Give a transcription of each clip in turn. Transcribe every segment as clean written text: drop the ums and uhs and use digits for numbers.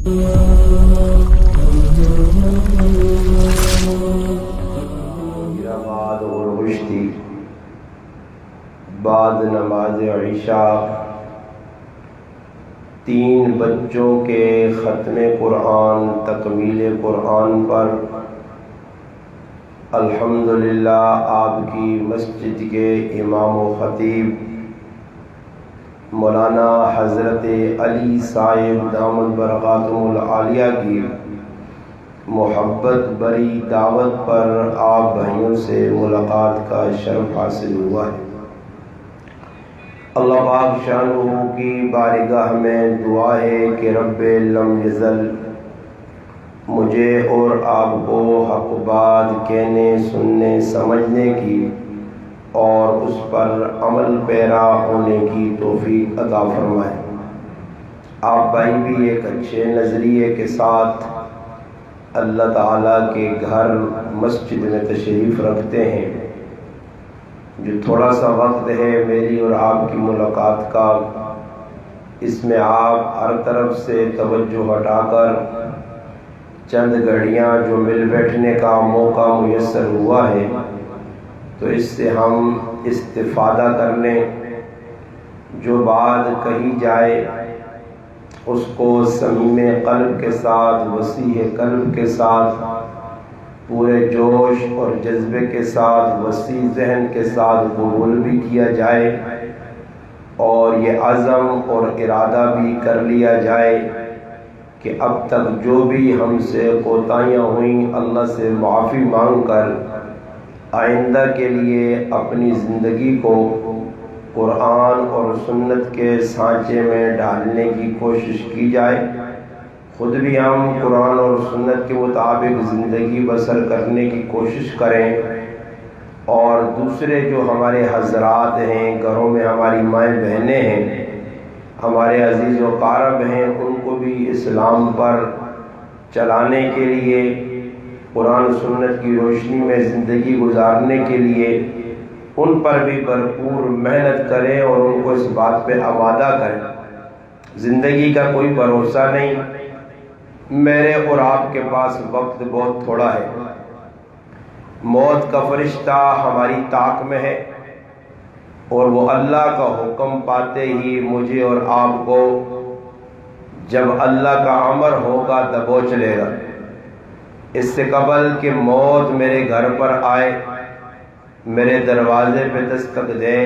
بعد غرغشتی بعد نماز عشاء 3 بچوں کے ختم قرآن تکمیل قرآن پر الحمدللہ آپ کی مسجد کے امام و خطیب مولانا حضرت علی صاحب دامت برکاتہم العالیہ کی محبت بری دعوت پر آپ بھائیوں سے ملاقات کا شرف حاصل ہوا ہے۔ اللہ پاک شانہ کی بارگاہ میں دعا ہے کہ رب لم یزل مجھے اور آپ کو حق بات کہنے سننے سمجھنے کی اور اس پر عمل پیرا ہونے کی توفیق عطا فرمائے۔ آپ بھائی بھی ایک اچھے نظریے کے ساتھ اللہ تعالیٰ کے گھر مسجد میں تشریف رکھتے ہیں۔ جو تھوڑا سا وقت ہے میری اور آپ کی ملاقات کا، اس میں آپ ہر طرف سے توجہ ہٹا کر چند گھڑیاں جو مل بیٹھنے کا موقع میسر ہوا ہے تو اس سے ہم استفادہ کر لیں۔ جو بات کہی جائے اس کو صمیم قلب کے ساتھ، وسیع قلب کے ساتھ، پورے جوش اور جذبے کے ساتھ، وسیع ذہن کے ساتھ قبول بھی کیا جائے اور یہ عزم اور ارادہ بھی کر لیا جائے کہ اب تک جو بھی ہم سے کوتاہیاں ہوئیں اللہ سے معافی مانگ کر آئندہ کے لیے اپنی زندگی کو قرآن اور سنت کے سانچے میں ڈالنے کی کوشش کی جائے۔ خود بھی ہم قرآن اور سنت کے مطابق زندگی بسر کرنے کی کوشش کریں اور دوسرے جو ہمارے حضرات ہیں، گھروں میں ہماری مائیں بہنیں ہیں، ہمارے عزیز و قارب ہیں، ان کو بھی اسلام پر چلانے کے لیے، قرآن سنت کی روشنی میں زندگی گزارنے کے لیے ان پر بھی بھرپور محنت کریں اور ان کو اس بات پہ آمادہ کریں۔ زندگی کا کوئی بھروسہ نہیں، میرے اور آپ کے پاس وقت بہت تھوڑا ہے۔ موت کا فرشتہ ہماری طاق میں ہے اور وہ اللہ کا حکم پاتے ہی مجھے اور آپ کو جب اللہ کا امر ہوگا دبوچ لے گا۔ اس سے قبل کہ موت میرے گھر پر آئے، میرے دروازے پہ دستک دے،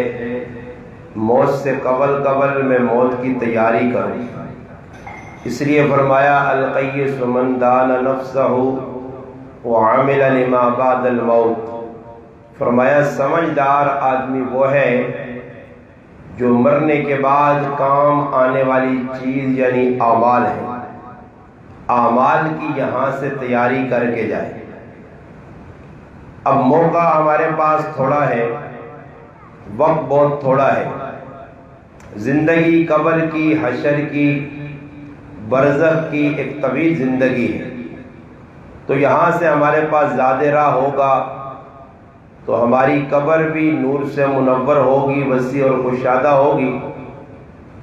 موت سے قبل میں موت کی تیاری کروں۔ اس لیے فرمایا القیس من دان نفسہ وعمل لما بعد الموت، فرمایا سمجھدار آدمی وہ ہے جو مرنے کے بعد کام آنے والی چیز یعنی اعمال ہے، اعمال کی یہاں سے تیاری کر کے جائے۔ اب موقع ہمارے پاس تھوڑا ہے، وقت بہت تھوڑا ہے، زندگی قبر کی، حشر کی، برزخ کی ایک طویل زندگی ہے، تو یہاں سے ہمارے پاس زیادہ راہ ہوگا تو ہماری قبر بھی نور سے منور ہوگی، وسیع اور کشادہ ہوگی،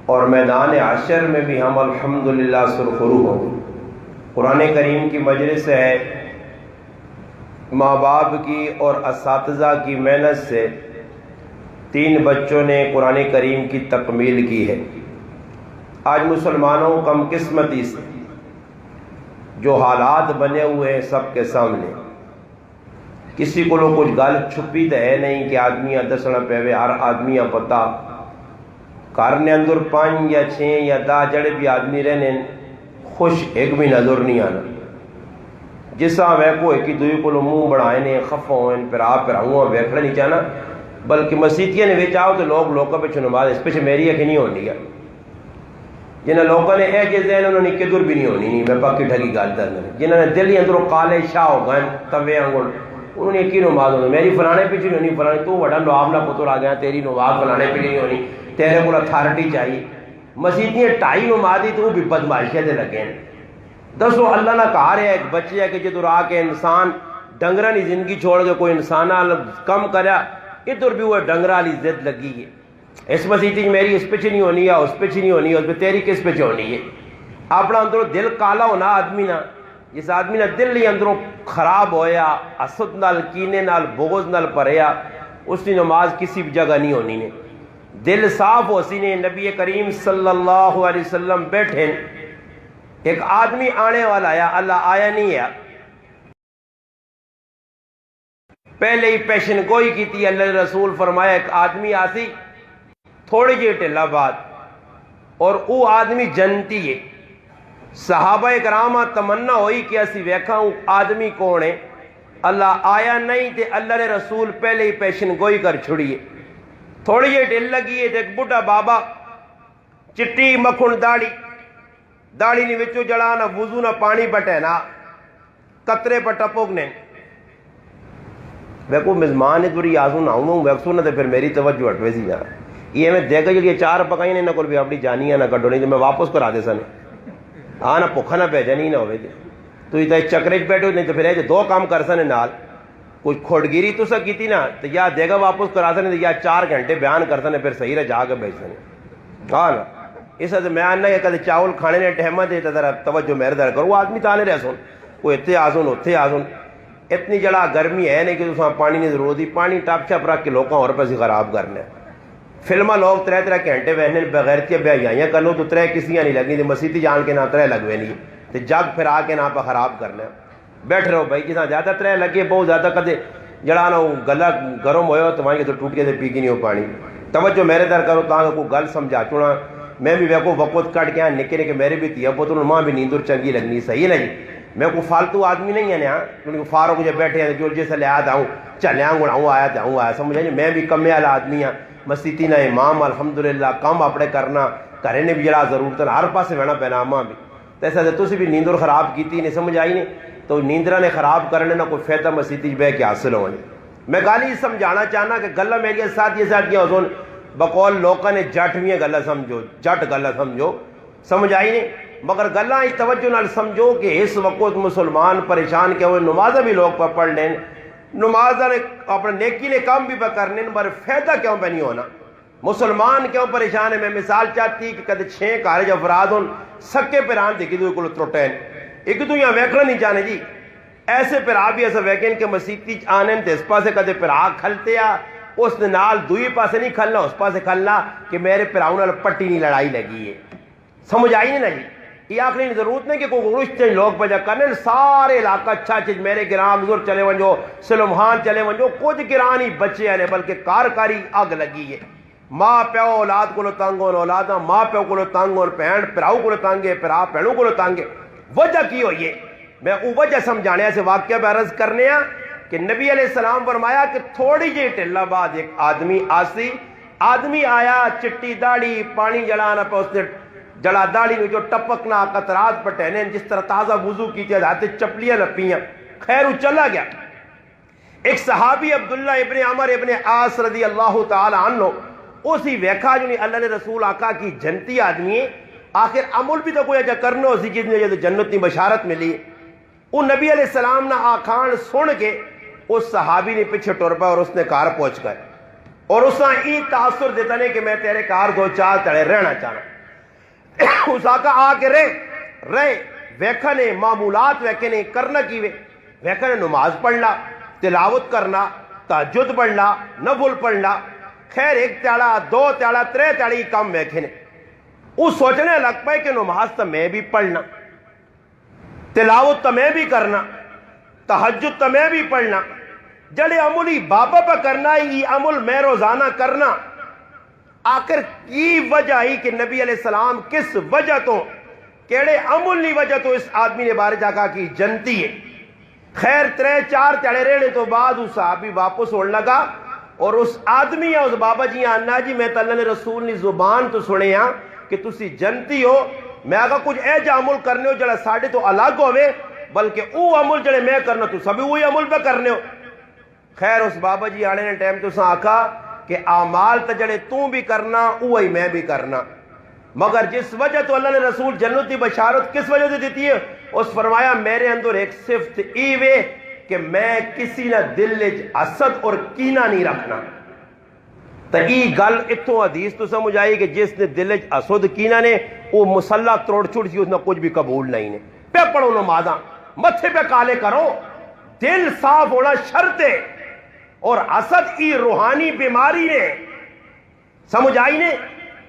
اور میدان حشر میں بھی ہم الحمدللہ سرخرو ہوں گے۔ قرآن کریم کی مجلس ہے، ماں باپ کی اور اساتذہ کی محنت سے 3 بچوں نے قرآن کریم کی تکمیل کی ہے۔ آج مسلمانوں کم قسمتی سے جو حالات بنے ہوئے ہیں سب کے سامنے، کسی کو کچھ گل چھپی تو ہے نہیں کہ آدمیاں دسنا پہوے، ہر آدمیاں پتا کارنے اندر 5 یا 6 یا 10 جڑے بھی آدمی رہنے خوش ایک بھی نظر نہیں آنا، جسا ویکو ایک ہی دوئی کو منہ بڑھائے نے خفا ہوئے پھر آپ ہوں ویکھنا نہیں چاہنا، بلکہ مسیتیاں نے ویچ آؤ تو لوگوں پہ نماز اس پہ میری ہے کہ نہیں ہونی ہے، جنہیں لوگوں نے اے جیسے انہوں نے کدھر بھی نہیں ہونی، میں پاکی ٹھگی گال درنے، جنہوں نے دلی اندروں کالے شاہ ہو گئے توے انگل، انہوں نے کی نماز ہونی، میری فلانے پیچھے نہیں ہونی، فلانے تو وڈا نواب نہ پتر آ گیا، تیری نماز فلانے پیچھے نہیں ہونی، تیرے کو اتھارٹی چاہیے۔ مسیتیاں 2.5 نماز دی تو وہ بھی بدمعاشیاں دے لگے ہیں۔ دسو اللہ نہ کہا رہا ہے ایک بچے ہے کہ جدھر آ کے انسان ڈنگرہ نہیں زندگی چھوڑ کے کوئی انسان کم کریا، ادھر بھی وہ ڈنگرہ والی ضد لگی ہے، اس مسیح میری اس پہ نہیں ہونی ہے، اس پہ نہیں ہونی ہے، اس پہ تیری کس پہ ہونی ہے۔ اپنا اندروں دل کالا ہونا آدمی نا، جس آدمی نا دل ہی اندروں خراب ہویا، حسد نال کینے نال بغض نال پریا، اس کی نماز کسی بھی جگہ نہیں ہونی نے۔ دل صاف ہو سی نے، نبی کریم صلی اللہ علیہ وسلم بیٹھے، ایک آدمی آنے والا آیا، اللہ آیا نہیں ہے، پہلے ہی پیشن گوئی کی تھی۔ اللہ رسول فرمایا ایک آدمی آسی تھوڑی جی ٹھلا بات، اور وہ آدمی جنتی ہے۔ صحابہ کرامہ تمنا ہوئی کہ اسی ویکھاں وہ آدمی کون ہے، اللہ آیا نہیں تے اللہ نے رسول پہلے ہی پیشن گوئی کر چھڑیے۔ تھوڑی جی ڈھل لگی ہے، ایک بڑھا بابا چٹی مکھن داڑھی نے وچوں جڑانا وضو نہ پانی بٹینا قطرے پر ٹپوکنے، ویکو مزمان ہے دوری آسوں نہ ہوں ویکسوں نہ تے پھر میری توجہ ہٹوے سی جانا، یہ میں دیکھا جڑی چار پکائیں نے نہ کول بھی اپنی جانیاں نہ کڈو، نہیں تے میں واپس کرا دے سن، ہاں نہ بھکھا نہ بھیجا نہیں نہ ہوئے تو یہ چکرے بیٹھو، نہیں تو پھر یہ دو کام کر سن نال، کچھ کھوڑگیری تو سا کیتی نا تو یا دے گا واپس کرا سن یا 4 گھنٹے بیان کر سن پھر صحیح رہ جا کے بھیج سن، ہاں نا اس سے میں آنا کہ کدے چاول کھانے نے ٹہمہ دے تو ذرا توجہ میرے در کرو، وہ آدمی تانے رہ سن کوئی اتنے آسن اتنے آسن، اتنی جڑا گرمی ہے نہیں کہ تو پانی نہیں ضرورت ہی، پانی ٹپ چھپ رکھ کے لوگوں اور پیسے خراب کرنے۔ فلمہ لوگ 3 گھنٹے بہنے بغیرتیاں بیائیاں کر لو تو 3 کسیاں نہیں لگنی، مسیتی جان کے نہ 3 لگوے نہیں تو جگ پھر آ کے نہ پہ خراب کرنا، بیٹھ رہو بھائی جہاں زیادہ 3 لگے بہت زیادہ کدے جڑا نا گلا گرم ہوئے تو وہیں تو ٹوٹ کے پی کی نہیں ہو پانی، توجہ میرے در کرو تاکہ کوئی گل سمجھا چونا، میں بھی ویکو وقت کٹ کے نکے نکے میرے بھی تیا پتر ماں بھی نیندر چنگی لگنی، صحیح ہے نا جی، میں کوئی فالتو آدمی نہیں ہے نا، کیونکہ فاروق جب بیٹھے ہیں جو جیسے لے آتا ہوں چلیا گڑاؤں آیا تو ہوں آیا، سمجھا جی میں بھی کمے والا آدمی ہاں، مسیتی نہ امام الحمدللہ کام اپنے کرنا گھرے نے بھی جڑا ضرورت ہے ہر پاسے بہنا پینا ماں بھی تو ایسا تسی بھی نیندر خراب کیتی نہیں سمجھ آئی نہیں تو نیندرا نے خراب کرنے نہ کوئی فائدہ مسیتی بہ کے حاصل ہو جائے۔ میں گالی سمجھانا چاہنا کہ گلا میری ساتھ یہ ساتھ حضور بقول لوگوں نے جٹ بھی گلا سمجھو، جٹ گلا سمجھو، سمجھ آئی نہیں، مگر گلا ہی توجہ نال سمجھو کہ اس وقت مسلمان پریشان کیا ہوئے، نمازہ بھی لوگ پہ پڑھ لیں، نمازہ نے اپنے نیکی نے کام بھی پہ کرنے پر فائدہ کیوں پہ نہیں ہونا، مسلمان کیوں پریشان ہے۔ میں مثال چاہتی کہ کدے 6 کارج افراد ہوں سکے پیران دیکھی دوئے کلو تروٹین ایک دو یہاں ویکھنا نہیں چاہنے جی، ایسے پیرا بھی ایسا ویکھن کہ مسیتی آنے تے اس پاسے کدے پیرا کھلتے آ اس نے نال دوئی پاسے نہیں کھلنا اس پاسے کھلنا کہ میرے پیراؤں نال پٹی نہیں لڑائی لگی ہے، سمجھ آئی نہیں نا جی، یہ آخری ضرورت نہیں کہ کوئی رشتے لوگ پجا کرنے سارے علاقہ اچھا چیز میرے گرام حضور چلے ونجو سلمحان چلے ونجو کچھ گران ہی بچے ہیں بلکہ کارکاری آگ لگی ہے، ماں پیو اولاد کو تنگ ہون اولادا ماں پیو کو تنگ ہون بہن پراؤ کو تنگ ہے پرا بہنوں کو تنگ ہے، وجہ کی ہوئی ہے میں وہ وجہ سمجھانے سے واقعہ پہ عرض کرنے ہیں کہ نبی علیہ السلام فرمایا کہ تھوڑی جی ٹھلا بعد ایک آدمی آیا چٹی داڑھی پانی جلانا پہ اس نے جڑا داڑھی میں جو ٹپکنا قطرات پٹینے جس طرح تازہ وضو کی تھی ہاتھ چپلیاں لپیاں خیر وہ چلا گیا۔ ایک صحابی عبداللہ ابن عمر ابن عاص رضی اللہ تعالی عنہ اسی ویکھا جو اللہ نے رسول آقا کی جنتی آدمی ہے، آخر عمل بھی تو کوئی اجا کرنا اسی جس نے جنت کی بشارت ملی، وہ نبی علیہ السلام نے آخان سن کے اس صحابی نے پیچھے ٹر پا اور اس نے کار پہنچ گئے اور اس نے یہ تاثر دیتا نہیں کہ میں تیرے کار دو چار تڑے رہنا چاہنا، اس آقا آ کے رہے ویکھنے معمولات ویکھنے کرنا کی ویکھنے نماز پڑھنا تلاوت کرنا تہجد پڑھنا نفل پڑھنا خیر 1 تیاڑا 2 تیاڑا 3 تیاڑی کام ویکھنے، وہ سوچنے لگ پائے کہ نماز تو میں بھی پڑھنا تلاوت تو میں بھی کرنا تہجد تو میں بھی پڑھنا، جڑے عملی بابا پہ کرنا یہ عمل میں روزانہ کرنا، آخر کی وجہ ہی کہ نبی علیہ السلام کس وجہ تو کیڑے عمل نہیں وجہ تو اس آدمی نے بارے جاکا کی جنتی ہے۔ خیر 3-4 تیڑے رہنے تو بعد اس صحابی واپس ہونے لگا اور اس آدمی یا اس بابا جی آنا جی میں تو اللہ نے رسول نے زبان تو سنے ہاں کہ تسی جنتی ہو، میں آگا کچھ اے جا عمل کرنے ہو جڑا ساڑھے تو الگ ہوئے بلکہ او عمل جڑے میں کرنا تو سبھی وہی عمل پہ کرنے ہو۔ خیر اس بابا جی آنے نے ٹائم تو سا آکھا کہ اعمال تا جڑے تو بھی کرنا وہی میں بھی کرنا، مگر جس وجہ تو اللہ نے رسول جنت کی بشارت کس وجہ سے دیتی ہے اس فرمایا میرے اندر ایک صفت ایوے کہ میں کسی نہ دل حسد اور کینہ نہیں رکھنا، تو ای گل اتوں حدیث تو سمجھ آئی کہ جس نے دل حسد کینہ نے وہ مسلح توڑ چھوڑ سی اس نے کچھ بھی قبول نہیں نے پہ پڑھو نمازاں متھے پہ کالے کرو دل صاف ہونا شرط ہے اور حسد ای روحانی بیماری نے سمجھ آئی نے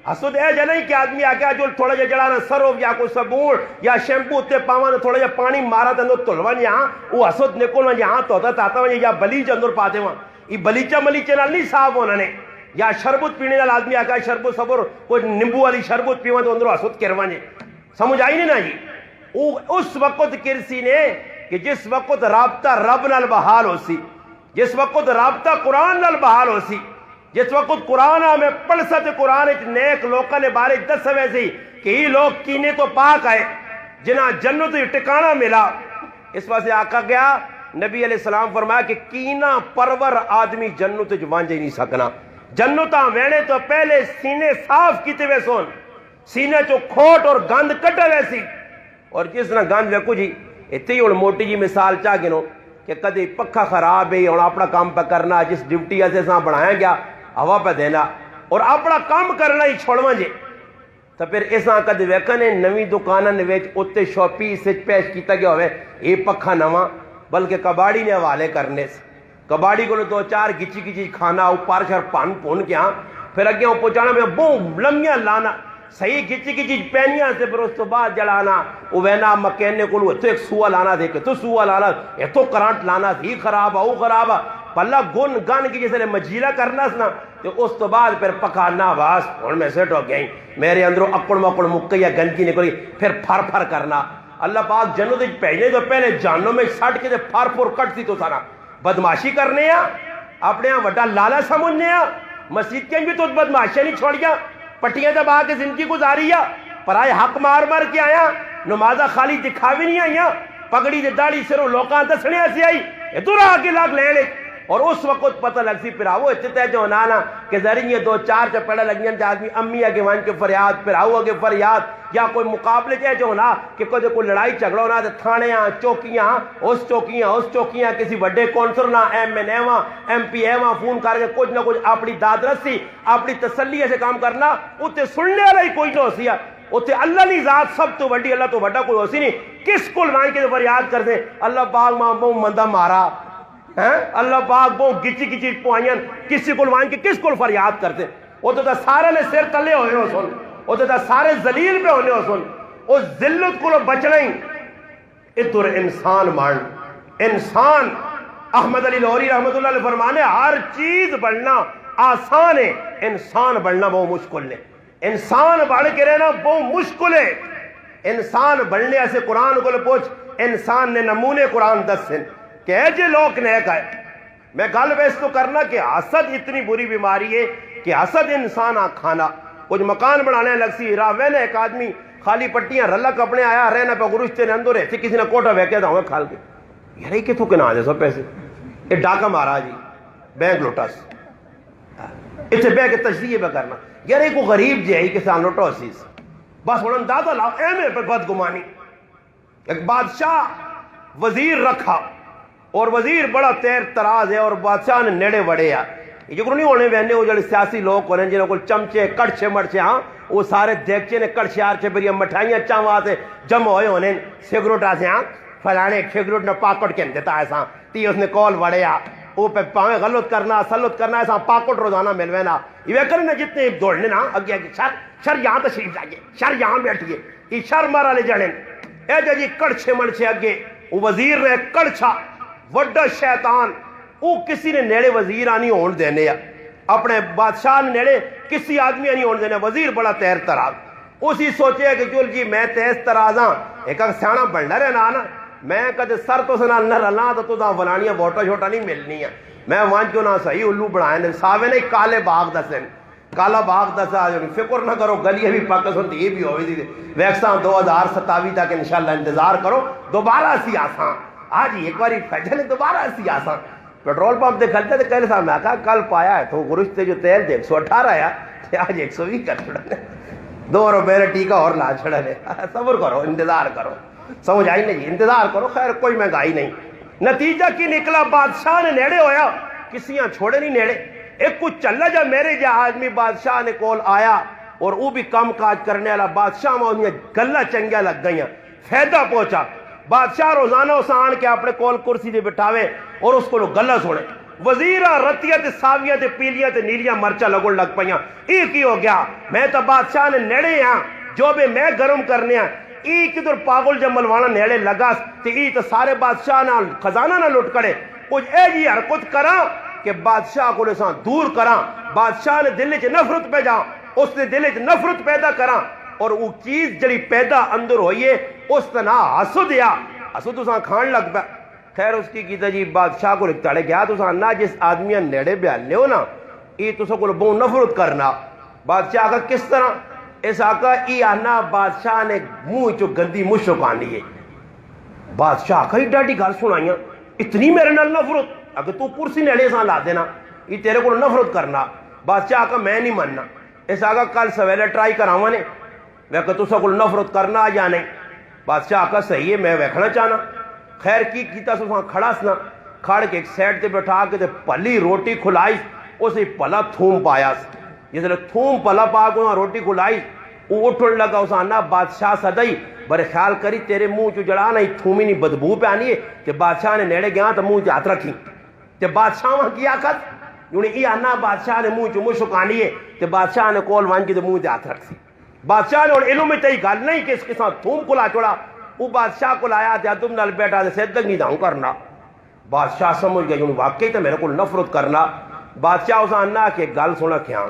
حسد ہے جا نہیں کہ آدمی آ کے جو تھوڑا جا جڑانا سرو یا کوئی صابون یا شیمپو تے پاواں تھوڑا جا پانی مارا تے اندر تلوان یہاں وہ حسد نکل ون یہاں تو تاتا ون یا بلیچ اندر پاتے ون یہ بلیچا ملیچے نال نہیں صاف ہونا نے یا شربت پینے نال آدمی آ کے شربت صبر کوئی نیمبو والی شربت پیواں تو اندر حسد کرواں سمجھ آئی نہیں نا جی اس وقت کرسی نے کہ جس وقت رابطہ رب نال بحال ہو سی جس وقت رابطہ قرآن نال بحال ہو سی جس وقت قرآن میں پڑھ سکتے قرآن نیک لوگوں نے بارے دس ہوئے سی کہ یہ لوگ کینے تو پاک آئے جنہاں جنت ٹکانا ملا اس واسطے آقا گیا نبی علیہ السلام فرمایا کہ کینا پرور آدمی جنت وانجے نہیں سکنا جنتاں وینے تو پہلے سینے صاف کیتے ہوئے سون سینے چو کھوٹ اور گند کٹے ہوئے سی اور جس طرح گند ویکو جی اتنے ہی موٹی جی مثال چاہ گنو کہ کدی پکھا خراب ہے اور اپنا کام پہ کرنا جس ڈیوٹی سے بنایا گیا ہوا پہ دینا اور اپنا کام کرنا ہی چھوڑواں جے تو پھر اساں کدی ویکھنے نویں دکاناں وچ اوتے شاپیس وچ پیش کیتا گیا ہوئے یہ پکھا نواں بلکہ کباڑی نے حوالے کرنے سے کباڑی کو دو چار گچی گچی کھانا اوپر شر پن پون کیا پھر اگے پہنچانا میں بہت لمیاں لانا صحیح گچی گچی پہنیاں سے پھر اس تو بعد جلانا وہ وینا مکینے کو تو ایک سوا لانا دے کے تو سوا لانا یہ تو کرانٹ لانا تھی خراب وہ خراب پلہ گن گن کی جیسے مجیلا کرنا سنا تو اس تو بعد پھر پکانا باس اور میں سیٹ ہو گئی میرے اندروں اکڑ مکڑ مکئی یا گندگی نکلی پھر پھر پھر کرنا اللہ پاک جنت پہنے تو پہلے جانوں میں سٹ کے پھر پھر کٹ سی تو سارا بدماشی کرنے ہیں اپنے یہاں وڈا لالا سمجھنے ہیں مسجد کے بھی تو بدماشیاں نہیں چھوڑیاں پٹیاں دبا کے زندگی گزاری پر آئے حق مار مار کے آیا نمازہ خالی دکھاوی نہیں آئیاں پگڑی دے داڑی سروں لوکاں دسنے سے آئی یہ تو راہ کے لاکھ لے لے اور اس وقت پتہ لگ سی پھر آؤ اتنے جو نانا کہ ذریعے دو چار چپڑا لگیاں جا آدمی امی آگے وان کے فریاد پھر آؤ آگے فریاد یا کوئی مقابلے چاہے جو نا کہ کوئی لڑائی جھگڑا ہونا تو تھانیاں چوکیاں کسی بڑے کونسل نہ ایم این اے وہاں ایم پی اے وہاں فون کر کے کچھ نہ کچھ اپنی داد رسی اپنی تسلی سے کام کرنا اتنے سننے والا ہی کوئی نہ ہو سی اتنے اللہ نہیں ذات سب تو وڈی اللہ تو وڈا کوئی ہو سی نہیں کس کو وان کے فریاد کر دیں اللہ پاک ماں بہت مندہ مارا اللہ پاک بہت گچی گچی پوائیاں کسی کو وان کے کس کو فریاد کرتے وہ تو سارے نے سر تلے ہوئے ہو سن وہ تو سارے ذلیل پہ ہونے ہو سن وہ ذلت کو بچنا ہی ادھر انسان مان انسان احمد علی لاہوری رحمت اللہ علیہ فرمانے ہر چیز بڑھنا آسان ہے انسان بڑھنا بہت مشکل ہے انسان بڑھ کے رہنا بہت مشکل ہے انسان بڑھنے ایسے قرآن کو پوچھ انسان نے نمونے قرآن دس ہیں کہ اے جے لوگ نیک آئے میں گل بیس تو کرنا کہ حسد اتنی بری بیماری ہے کہ حسد انسان کھانا کچھ مکان بنانے لگ سی راوے نے ایک آدمی خالی پٹیاں رلا کپڑے آیا رہنا پہ گرشتے نے اندر رہتے کسی نے کوٹا ویکیا تھا ہمیں کھال کے یار یہ کتوں کے نہ آجے سب پیسے یہ ڈاکہ مارا جی بینک لوٹا سی اسے بینک تجزیے پہ کرنا یار ایک غریب جی ہے کسان لوٹا سی بس ہونا اندازہ لاؤ اے پہ بدگمانی ایک بادشاہ وزیر رکھا اور وزیر بڑا تیر تراز ہے اور بادشاہ نے نیڑے بڑے یہ جو نہیں ہونے وینے وہ جڑے سیاسی لوگ ہونے جنہوں کو چمچے کڑچے مرچے ہاں وہ سارے دیکھچے نے کڑچے آرچے بری مٹھائیاں چاہاں سے جمع ہوئے ہونے سگروٹ آسے ہاں فلانے سگروٹ نے پاکٹ کے دیتا ایسا تی اس نے کول بڑے وہ پہ پاویں غلط کرنا سلط کرنا ایسا پاکٹ روزانہ ملوینا یہ کرنے جتنے دوڑنے نا اگے اگے شر یہاں تشریف جائیے شر یہاں بیٹھیے یہ شر مارا لے جڑیں اے جی کڑچے مرچے اگے وہ وزیر نے کڑچا وڈا شیطان وہ کسی نے نیڑے وزیر آنی ہون دینے اپنے بادشاہ نے نیڑے کسی آدمی آنی ہون دینے وزیر بڑا تیر تراز اسی سوچے کہ چل جی میں تیز ترازاں ایک سیانا بنڈا رہنا نا میں کدے سر تو سنا نہ رلا تو دا فلانیاں ووٹا چھوٹا نہیں ملنی ہے میں وہاں کیوں نہ صحیح الو بنائے نے ساوے نے کالے باغ دسیں کالا باغ دسا فکر نہ کرو گلی بھی پاکستان یہ بھی ہوئی تھی ویکساں 2027 تک انشاءاللہ انتظار کرو دوبارہ سی آساں آج ایک باری فیجل دوبارہ سی آساں پیٹرول پمپ دے کھلتے تھے کل صاحب میں کہا کل پایا ہے تو گرشتے جو تیل دے 118 آیا آج 120 کر چھڑا 2 روپے ٹیکا اور لا چھڑا لے صبر کرو انتظار کرو سمجھ آئی نہیں انتظار کرو خیر کوئی مہنگائی نہیں نتیجہ کی نکلا بادشاہ نے نیڑے ہویا کسیاں چھوڑے نہیں نیڑے ایک کچھ چلا جا میرے جا آدمی بادشاہ نے کول آیا اور وہ بھی کام کاج کرنے والا بادشاہ میں گلا چنگیا لگ گئی فائدہ پہنچا بادشاہ روزانہ اس آن کے اپنے کول کرسی دے بٹھاوے اور اس کو گلا سنے وزیرہ رتیاں تے ساویاں تے پیلیاں تے نیلیاں مرچا لگن لگ پئیاں ای کی ہو گیا میں تو بادشاہ نے نیڑے ہاں جو بھی میں گرم کرنے ہاں ای کدھر پاگل جب ملوانا نیڑے لگا تے ای تو سارے بادشاہ نہ خزانہ نہ لٹ کرے کچھ اے جی حرکت کراں کہ بادشاہ کو لساں دور کراں بادشاہ نے دل چ نفرت پہ جا اس نے دل چ نفرت پیدا کراں اور وہ چیز جڑی پیدا اندر ہوئی ہے اس طرح حسد یا حسد اساں کھان لگ پا خیر اس کی کیتا جی بادشاہ کو لکھتاڑے گیا تو اساں نہ جس آدمیاں نیڑے بیالے ہو نا یہ تو سکول بہت نفرت کرنا بادشاہ کا کس طرح اس آقا ای آنا بادشاہ نے منہ چو گندی مشک آنی ہے بادشاہ کا ہی ڈاڈی گھر سنائیاں اتنی میرے نال نفرت اگر تو کرسی نیڑے سان لا دینا یہ تیرے کو نفرت کرنا بادشاہ کا میں نہیں مننا اس آقا کل سویلے ٹرائی کراواں نے ویکھے تو سکول نفرت کرنا یا نہیں بادشاہ کا صحیح ہے میں ویکھنا چاہنا خیر کی کیتا سو کھڑا سنا کھڑ کے ایک سیڈ تے بٹھا کے تے پلی روٹی کھلائی اسے پلا تھوم پایا جس لئے تھوم پلا پا کو روٹی کھلائی وہ اٹھن لگا اس آنا بادشاہ صدائی برے خیال کری تیرے منہ چو جڑا نہیں تھومی نہیں بدبو پہ آنی ہے تے بادشاہ نے نیڑے گیا تو منہ ہاتھ رکھی تے بادشاہ وہاں کیا کت یونی ای آنا بادشاہ نے منہ چو مشک آنی ہے تے بادشاہ نے کول وان کی تے منہ ہاتھ رکھی بادشاہ نے اور علم میں تئی گل نہیں کہ اس کے ساتھ تھوم کھلا چھوڑا وہ بادشاہ کو لایا تھا تم نال بیٹھا دے صدق نہیں داؤں کرنا بادشاہ سمجھ گیا یوں واقعی تو میرے کو نفرت کرنا بادشاہ اسا انا کہ گل سونا کھیان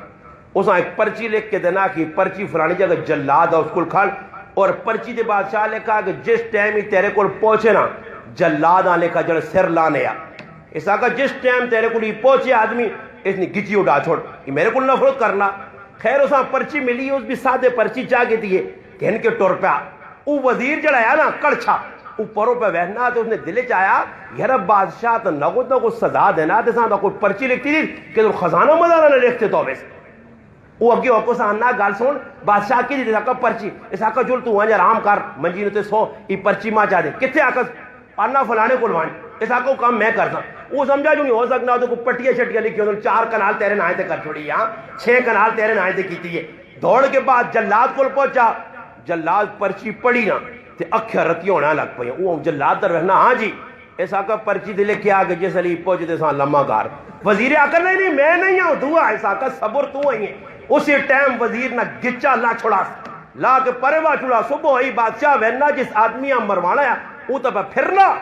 اسا ایک پرچی لکھ کے دینا کہ پرچی فلانی جگہ جلاد ہے اس کو کھڑ اور پرچی دے بادشاہ لکھا کہ جس ٹائم ہی تیرے کو پہنچے نا جلاد آنے کا جڑ سر لانے آ اس آقا جس ٹائم تیرے کو پہنچے آدمی اس نے گچی اڑا چھوڑ کہ میرے کو نفرت کرنا خیر اسا پرچی ملی اس بھی سادے پرچی چاہ کے دیئے کہ ان کے ٹور پہ وہ وزیر جڑا ہے نا کڑچھا وہ پروں پہ وہنا تو اس نے دلے چاہیا یار بادشاہ تو نگو تو کو سزا دینا تے سان تو کوئی پرچی لکھتی تھی کہ تو خزانہ مدارہ نہ لکھتے تو ویسے وہ اگے اوپو ساننا گال سن بادشاہ کی دی ساکا پرچی اس آقا جل تو وہاں رام کر منجی نے تے سو ای پرچی ماں چاہ دے کتے آقا پانا فلانے کو لوائیں اس آقا کو کام میں کرتا وہ سمجھا جو نہیں ہو سکنا تو کوئی پٹیاں شٹیاں لکھی ہوتا 4 کنال تیرے نائے تے کر چھوڑی یہاں 6 کنال تیرے نائے تے کیتی ہے دوڑ کے بعد جلاد کو پہنچا جلاد پرچی پڑی نا تے اکھیا رتی ہونا لگ پئی وہ جلاد در رہنا ہاں جی اس آقا پرچی دے لکھے آگے جس علی پہنچتے سان لمحہ گار وزیر آقا نہیں میں نہیں ہوں دعا اس آقا صبر تو آئی ہیں اسی ٹائم وزیر نہ گچا لا چھوڑا لا کے پروا چھوڑا صبح ہوئی بادشاہ وینا جس آدمی مروانا ہے وہ تو پھرنا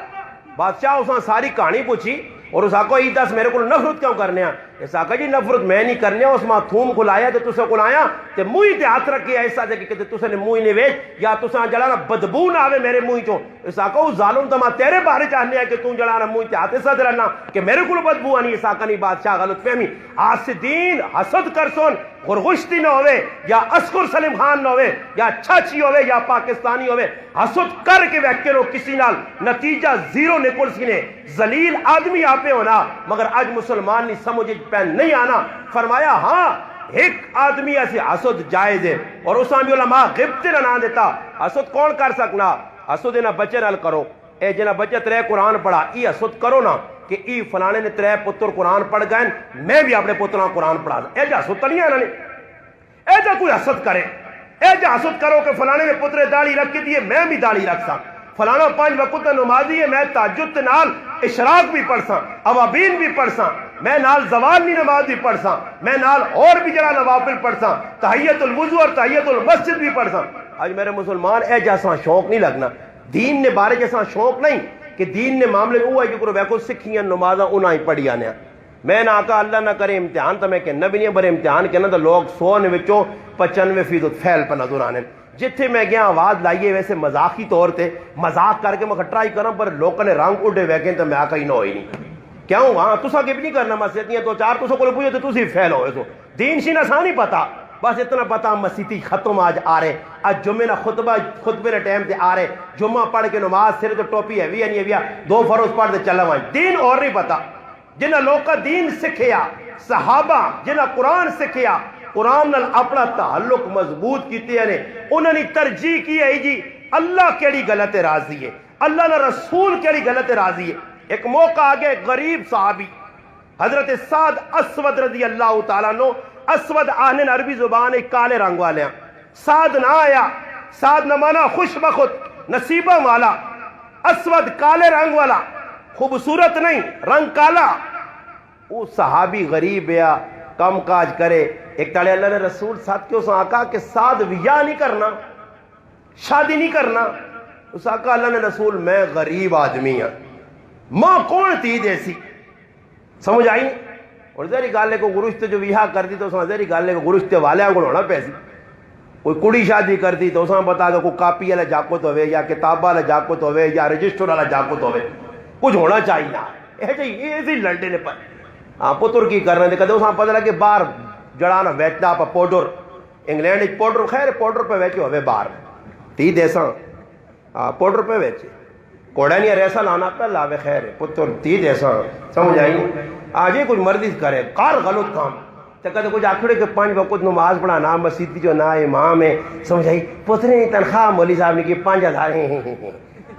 بادشاہ اساں ساری کہانی پوچھی اور اس آقا ہی دس میرے کو نفرت کیوں کرنے ہیں اس آقا جی نفرت میں نہیں کرنے اس ماں تھوم کھلایا تے تسے کھلایا تے موئی تے ہاتھ رکھے ایسا دے کہ تسے نے موئی نے ویچ یا تساں جڑانا بدبو نہ آوے میرے موئی چوں اس آقا وہ ظالم تما تیرے بارے چاہنے ہے کہ تو جڑانا موئی تے ہاتھ ایسا دے رہنا کہ میرے کو بدبو آنی اس آقا نہیں بادشاہ غلط فہمی حاسدین حسد کرسون غرغشتی نہ ہوئے یا اسکر سلیم خان نہ ہوئے یا چھاچی ہوئے یا پاکستانی ہوئے حسد کر کے ویکے لو کسی نال نتیجہ زیرو نکل سکنے ذلیل آدمی آپے ہونا مگر آج مسلمان نہیں سمجھ پہن نہیں آنا فرمایا ہاں ایک آدمی ایسے حسد جائز ہے اور اس آمی علماء غبتے نہ دیتا حسد کون کر سکنا حسد نہ بچے نال کرو اے جنہ بچے 3 قرآن پڑھا ای حسد کرو نا کہ ای فلانے نے 3 پتر قرآن پڑھ گئے میں بھی اپنے پتران قرآن پڑھا دا اے جا حسد تلیاں انہوں نے اے جا کوئی حسد کرے اے جا حسد کرو کہ فلانے نے پتر داڑھی رکھ کے دیئے میں بھی داڑھی رکھ سا فلانا 5 وقت نمازی ہے میں تہجد نال اشراق بھی پڑھ سا اوابین بھی پڑھ سا میں نال زوال نماز بھی پڑھ سا میں نال اور بھی جڑا نوافل پڑھ سا تحیت الوضو اور تحیت المسجد بھی پڑھ سا آج میرے مسلمان اے جیسا شوق نہیں لگنا دین نے بارے جیسا شوق نہیں کہ دین نے معاملے میں ہوا ہے کہ بیکو سکھیاں نمازاں انہاں ہی پڑھی آنے میں نہ آقا اللہ نہ کرے امتحان تو میں کہنا بھی نہیں بڑے امتحان کہنا تو لوگ 100 نے وچوں 95% فیل پر نظر آنے جتھے میں گیا آواز لائیے ویسے مذاقی طور تے مذاق کر کے میں ٹرائی کروں پر لوگوں نے رنگ اڑے ویکیں تو میں آقا ہی نہ ہوئی نہیں کیوں ہاں تسا کے بھی نہیں کرنا مسجدیاں تو 4 تسا کو پوچھو تو تسی فیل ہوئے سو دین شین آسان نہیں پتا بس اتنا پتا مسیتی ختم آج آ رہے آج جمعہ نہ خطبے نہ ٹائم تے آ رہے جمعہ پڑھ کے نماز سر تو ٹوپی ہے نہیں ہے 2 فروز پڑھ دے چلا وائیں دین اور نہیں پتا جنہ لوگ کا دین سکھیا صحابہ جنہ قرآن سکھیا قرآن نال اپنا تعلق مضبوط کیتے ہیں انہوں نے ترجیح کی ہے جی اللہ کیڑی غلط راضی ہے اللہ نے رسول کیڑی غلط راضی ہے ایک موقع آگے غریب صحابی حضرت سعد اسود رضی اللہ تعالیٰ نو اسود آہن عربی زبان ایک کالے رنگ والے ہیں. سعد نہ آیا, سعد نہ مانا خوش بخت نصیبہ والا, اسود کالے رنگ والا, خوبصورت نہیں, رنگ کالا. وہ صحابی غریب یا کم کاج کرے, ایک تاڑے اللہ نے رسول ساتھ کے اس آقا کہ سعد ویاہ نہیں کرنا, شادی نہیں کرنا. اس آقا اللہ نے رسول میں غریب آدمی ہوں, ماں کون تھی دیسی, سمجھ آئی. اور ذری گالے کو گرشتے جو ویاہ کر دی تو اس ذری گالے کو گرشتے والے کو ہونا پیسی. کوئی کڑی شادی کر دی تو اس بتا دو کوئی کاپی والا جاکت ہوئے یا کتاب والا جاکت ہوئے یا رجسٹر والا جاکت ہوئے, کچھ ہونا چاہیے. ایسی لڑنے نے پر ہاں پتر کی کرنا دے کدے اس پتہ لگے باہر جڑانا ویچنا پا پوڈر, انگلینڈ ایک پوڈر, خیر پوڈر پہ ویچے ہوئے باہر تی دیساں پوڈر پہ ویچے کوڑا نہیں ریسا لانا پہ لاوے, خیر پتر تی دیساں, سمجھ آئی. آج ہی کچھ مردی کرے کار غلط کام تو کہتے کچھ آکھڑے کہ 5 وقت نماز پڑھانا مسجد جو نہ امام ہے, سمجھ آئی. پترے تنخواہ مولی صاحب نے کی 5,000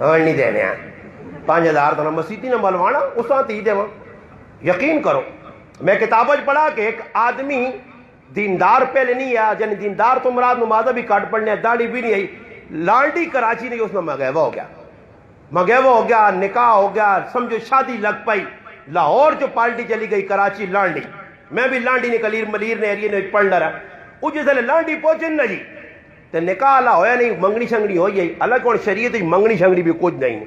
ہاں نہیں دینے ہیں, 5,000 تو مسجدی نہ ملوانا اس وقت تی دے. یقین کرو میں کتابیں پڑھا کہ ایک آدمی دیندار پہلے نہیں آیا, یعنی دیندار تو مراد نمازہ بھی کاٹ پڑھنے, داڑھی بھی نہیں آئی, لانڈی کراچی نہیں, اس میں مغیبہ ہو گیا, مغیبہ ہو گیا, نکاح ہو گیا, سمجھو شادی لگ پائی. لاہور جو پارٹی چلی گئی کراچی لانڈی, میں بھی لانڈی نے کلیر ملیر نے ایریے نے پڑھ رہا, وہ جس نے لانڈی پہنچے نا جی تو نکاح اللہ ہویا نہیں, منگنی شنگنی ہوئی ہے الگ کون شریعت منگنی شنگنی بھی کچھ نہیں.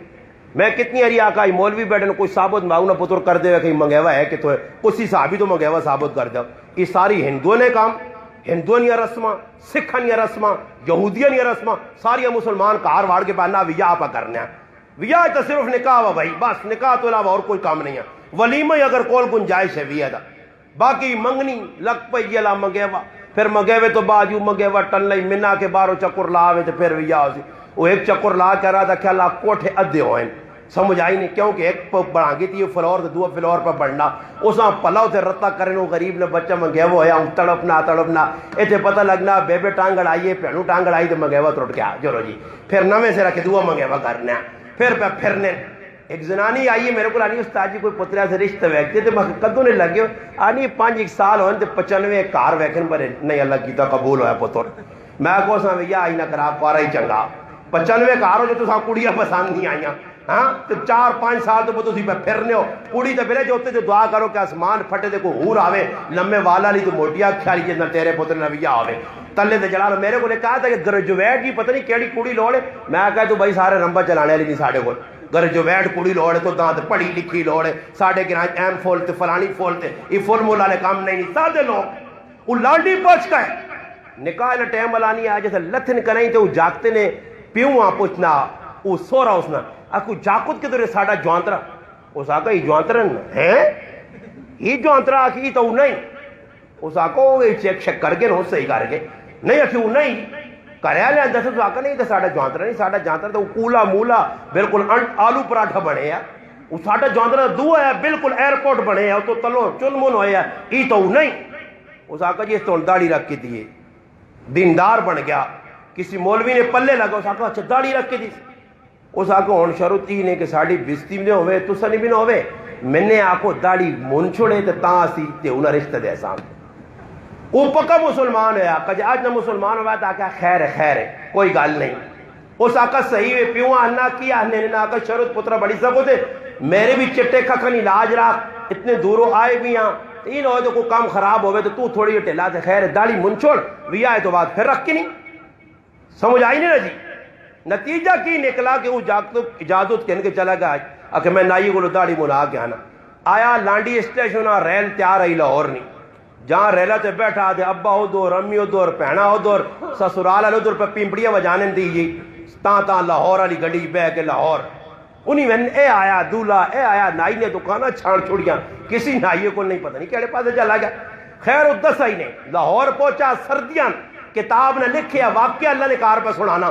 میں کتنی اری آقا مولوی بیٹھے نے کوئی ثابت ماؤنا پتر کر دے کہیں منگیوا ہے کہ تو ہے کسی صحابی تو منگیوا ثابت کر دو. یہ ساری ہندوؤں نے کام, ہندوؤں یا رسماں, سکھن یا رسماں, یہودین یا رسماں, ساری مسلمان کار واڑ کے پہننا ویاہ پا کرنا ہے. ویاہ تو صرف نکاح ہوا بھائی, بس نکاح تو علاوہ اور کوئی کام نہیں ہے. ولیمہ اگر کول گنجائش ہے ویاہ دا, باقی منگنی لگ پئی یہ لا منگیوا, پھر منگیوے تو بعد یوں منگیوا ٹن لئی منا کے بارو چکر لاوے تو پھر ویاہ ہو سی. وہ ایک چکر لا کہہ رہا تھا کہ اللہ کوٹھے ادھے ہوئیں, سمجھ آئی نہیں, کیونکہ ایک بڑھا گئی تھی فلور دو فلور پر بڑھنا, اس میں پلاؤ تے رتا کرنے غریب نے بچہ منگیوا ہویا, تڑپنا تڑپنا ایتھے پتہ لگنا بیبے ٹانگ اڑائیے پہنو ٹانگ اڑائی تو منگیوا ترٹ گیا. چلو جی پھر نویں سے رکھے دعا منگیوا کرنا, پھر پہ پھرنے. ایک زنانی آئی ہے میرے کو آنی استاد جی کوئی پتریا سے رشتہ ویکتے تھے, میں کدوں نے لگے آنی 5 سال ہوئے تے 95 کار ویکن پر نہیں اللہ کیتا قبول ہویا پتر. میں کو سا ویا آئی نہ کرا پارا ہی چنگا 95 کار ہو جو تو سا کڑیاں پسند نہیں آئیاں, ہاں تو 4-5 سال تو بتو سی پہ پھرنے ہو کڑی تو بلے جو ہوتے جو دعا کرو کہ آسمان پھٹے دے کو ہور آوے لمبے والا لی تو موٹیا کھالی جتنا تیرے پتر نبیا آوے تلے دے جلال. میرے کو نے کہا تھا کہ گریجویٹ جی پتہ نہیں کیڑی کڑی لوڑے, میں کہا تو بھائی سارے رمبا چلانے والی نہیں ساڑھے کو, گریجویٹ کڑی لوڑے تو دانت پڑھی لکھی لوڑے, ساڑھے کے نام ایم فولتے فلانی فولتے, یہ فول مولا نے کام نہیں سادے لوگ. وہ لانڈی پہنچ گئے نکاح نے ٹائم ملانی آ جیسے لتھن کریں تو جاگتے نے پیوں آ پوچھنا وہ سورا اس نے آکو جاکت کے دورے ساڑھا جوانترا, اس آکا یہ جوانترن ہے یہ جوانترا آکی تو نہیں, اس آکا وہ چیک شک کر گئے نو صحیح کر گئے نہیں آکی وہ نہیں کریا لیا اندر سے تو آکا نہیں تو ساڑھا جوانترا نہیں, ساڑھا جوانترا تو کولا مولا بالکل آلو پراٹھا بنے یا, وہ ساڑھا جوانترا دو ہے بالکل ایئرپورٹ بنے یا تو تلو چنمون ہوئے یا یہ تو نہیں. اس آکا جی اس تو داڑھی رکھ کے دیئے دیندار بن گیا, کسی مولوی نے پلے لگا, اس آکا اچھا داڑھی رکھ کے دی, اس آکو ہون شروط ہی نے کہ ساڑھی بستی میں ہوئے تو سنی بھی نہ ہوئے, میں نے آکو داڑھی من چھوڑے تو تاں سی تے انہا رشتہ دے سام. وہ پکا مسلمان ہے آقا جی, آج نہ مسلمان ہوا تو آکا خیر ہے کوئی گال نہیں. اس آکا صحیح ہے پیوں آنا کیا نے آکا شروط پترہ بڑی سکو تھے, میرے بھی چٹے کھکن علاج رکھ اتنے دوروں آئے بھی ہاں, یہ نہ ہوئے تو کوئی کام خراب ہوئے تو تھوڑی ٹھلا سے خیر ہے داڑھی من چھوڑ بھی آئے تو بات پھر رکھ کے نہیں. سمجھ آئی نہیں نا جی. نتیجہ کی نکلا کہ وہ اجازت کہنے کے چلا گیا کہ میں نائی کو داڑھی منا کے آنا آیا. لانڈی اسٹیشن ریل تیار آئی لاہور نہیں, جہاں ریلہ تے بیٹھا دے ابا ہو دور امی ہو دور پہنا ہو دور سسرال ہو دور پہ پیمپڑیاں وجانے دیجیے تاں لاہور والی گڈی بہ کے لاہور انہی میں اے آیا دولہا اے آیا نائی نے دکانہ چھان چھوڑیاں, کسی نائی کو نہیں پتہ نہیں کیڑے پاسے چلا گیا. خیر ادس آئی نے لاہور پہنچا سردیاں کتاب نے لکھیا واقعہ اللہ نے کار پہ سنانا,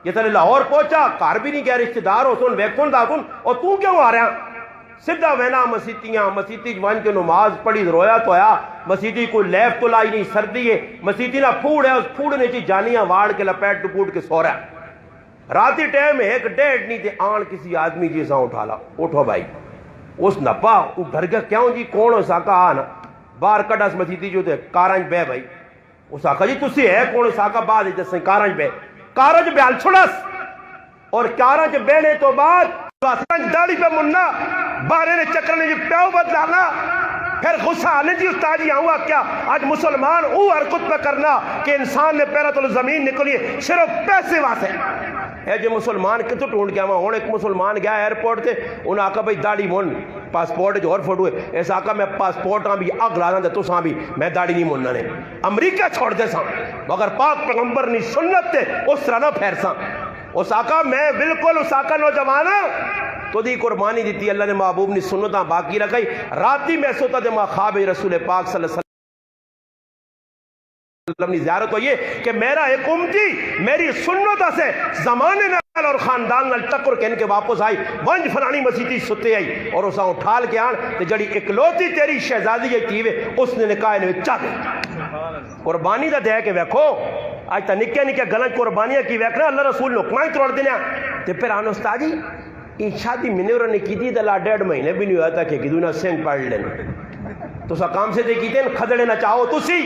جتنے لاہور پہنچا کار بھی نہیں گیا رشتہ دار ہو سن ویکھن دا سن اور تو کیوں آ رہا سدھا وینا مسیتیاں مسیتی جوان کے نماز پڑھی رویا تو آیا مسیتی کوئی لیف تو لائی نہیں سردی ہے مسیتی نہ پھوڑ ہے اس پھوڑنے چی جانیاں واڑ کے لپیٹ ٹپوٹ کے سو رہا ہے. راتی ٹائم 1-1.5 نہیں تے آن کسی آدمی جیسا اٹھا لا اٹھو بھائی اس نپا وہ ڈر گیا کیوں جی کون ہو ساکا آنا باہر کڈا مسیتی جو تے کارنج بے بھائی اس آقا جی تسی ہے کون اس آقا بعد جسے کارنج بے حال چھڑس اور کارنج بینے تو بعد داڑی پہ مننا باہر نے چکرنے جو پیو بدلانا پھر غصہ آنے جی استاد جی آؤں گا کیا آج مسلمان او حرکت پہ کرنا کہ انسان نے پیرا تو زمین نکلی صرف پیسے واسے اے جو مسلمان کتو ٹونڈ گیا وہاں ایک مسلمان گیا ایئرپورٹ تے انہوں آقا بھائی داڑی مون پاسپورٹ جو اور فوٹو ہے ایسا آقا میں پاسپورٹ ہاں بھی اگ لانا دے تو ساں بھی میں داڑی نہیں موننا نے امریکہ چھوڑ دے ساں مگر پاک پیغمبر نہیں سنت تے اس طرح نہ پھیر ساں اس آقا میں بالکل اس آقا نوجوانا تو دی قربانی دیتی اللہ نے محبوب نے سنتاں باقی رکھائی راتی میں سوتا دے ماں خواب رسول پاک صلی اللہ علیہ وسلم نے زیارت ہو یہ کہ میرا ایک امتی میری سنتہ سے زمانے نال اور خاندان نال ٹکر کے ان کے واپس آئی ونج فلانی مسیحی ستے آئی اور اساں اٹھال کے آن تے جڑی اکلوتی تیری شہزادی یہ تیوے اس نے نکاح نے چاہ گئی قربانی دا دے کے ویکھو آج تا نکے نکے گلنج قربانیاں کی ویکھنا اللہ رسول نے حکمائیں توڑ دینا تے پھر آن استاد جی یہ شادی منیورہ نے کی تھی دلا 1.5 مہینے بھی نہیں ہوا تھا کہ کدو نہ سین پڑھ لینا تو سا کام سے دے کی تھے کھدڑے نہ چاہو تسی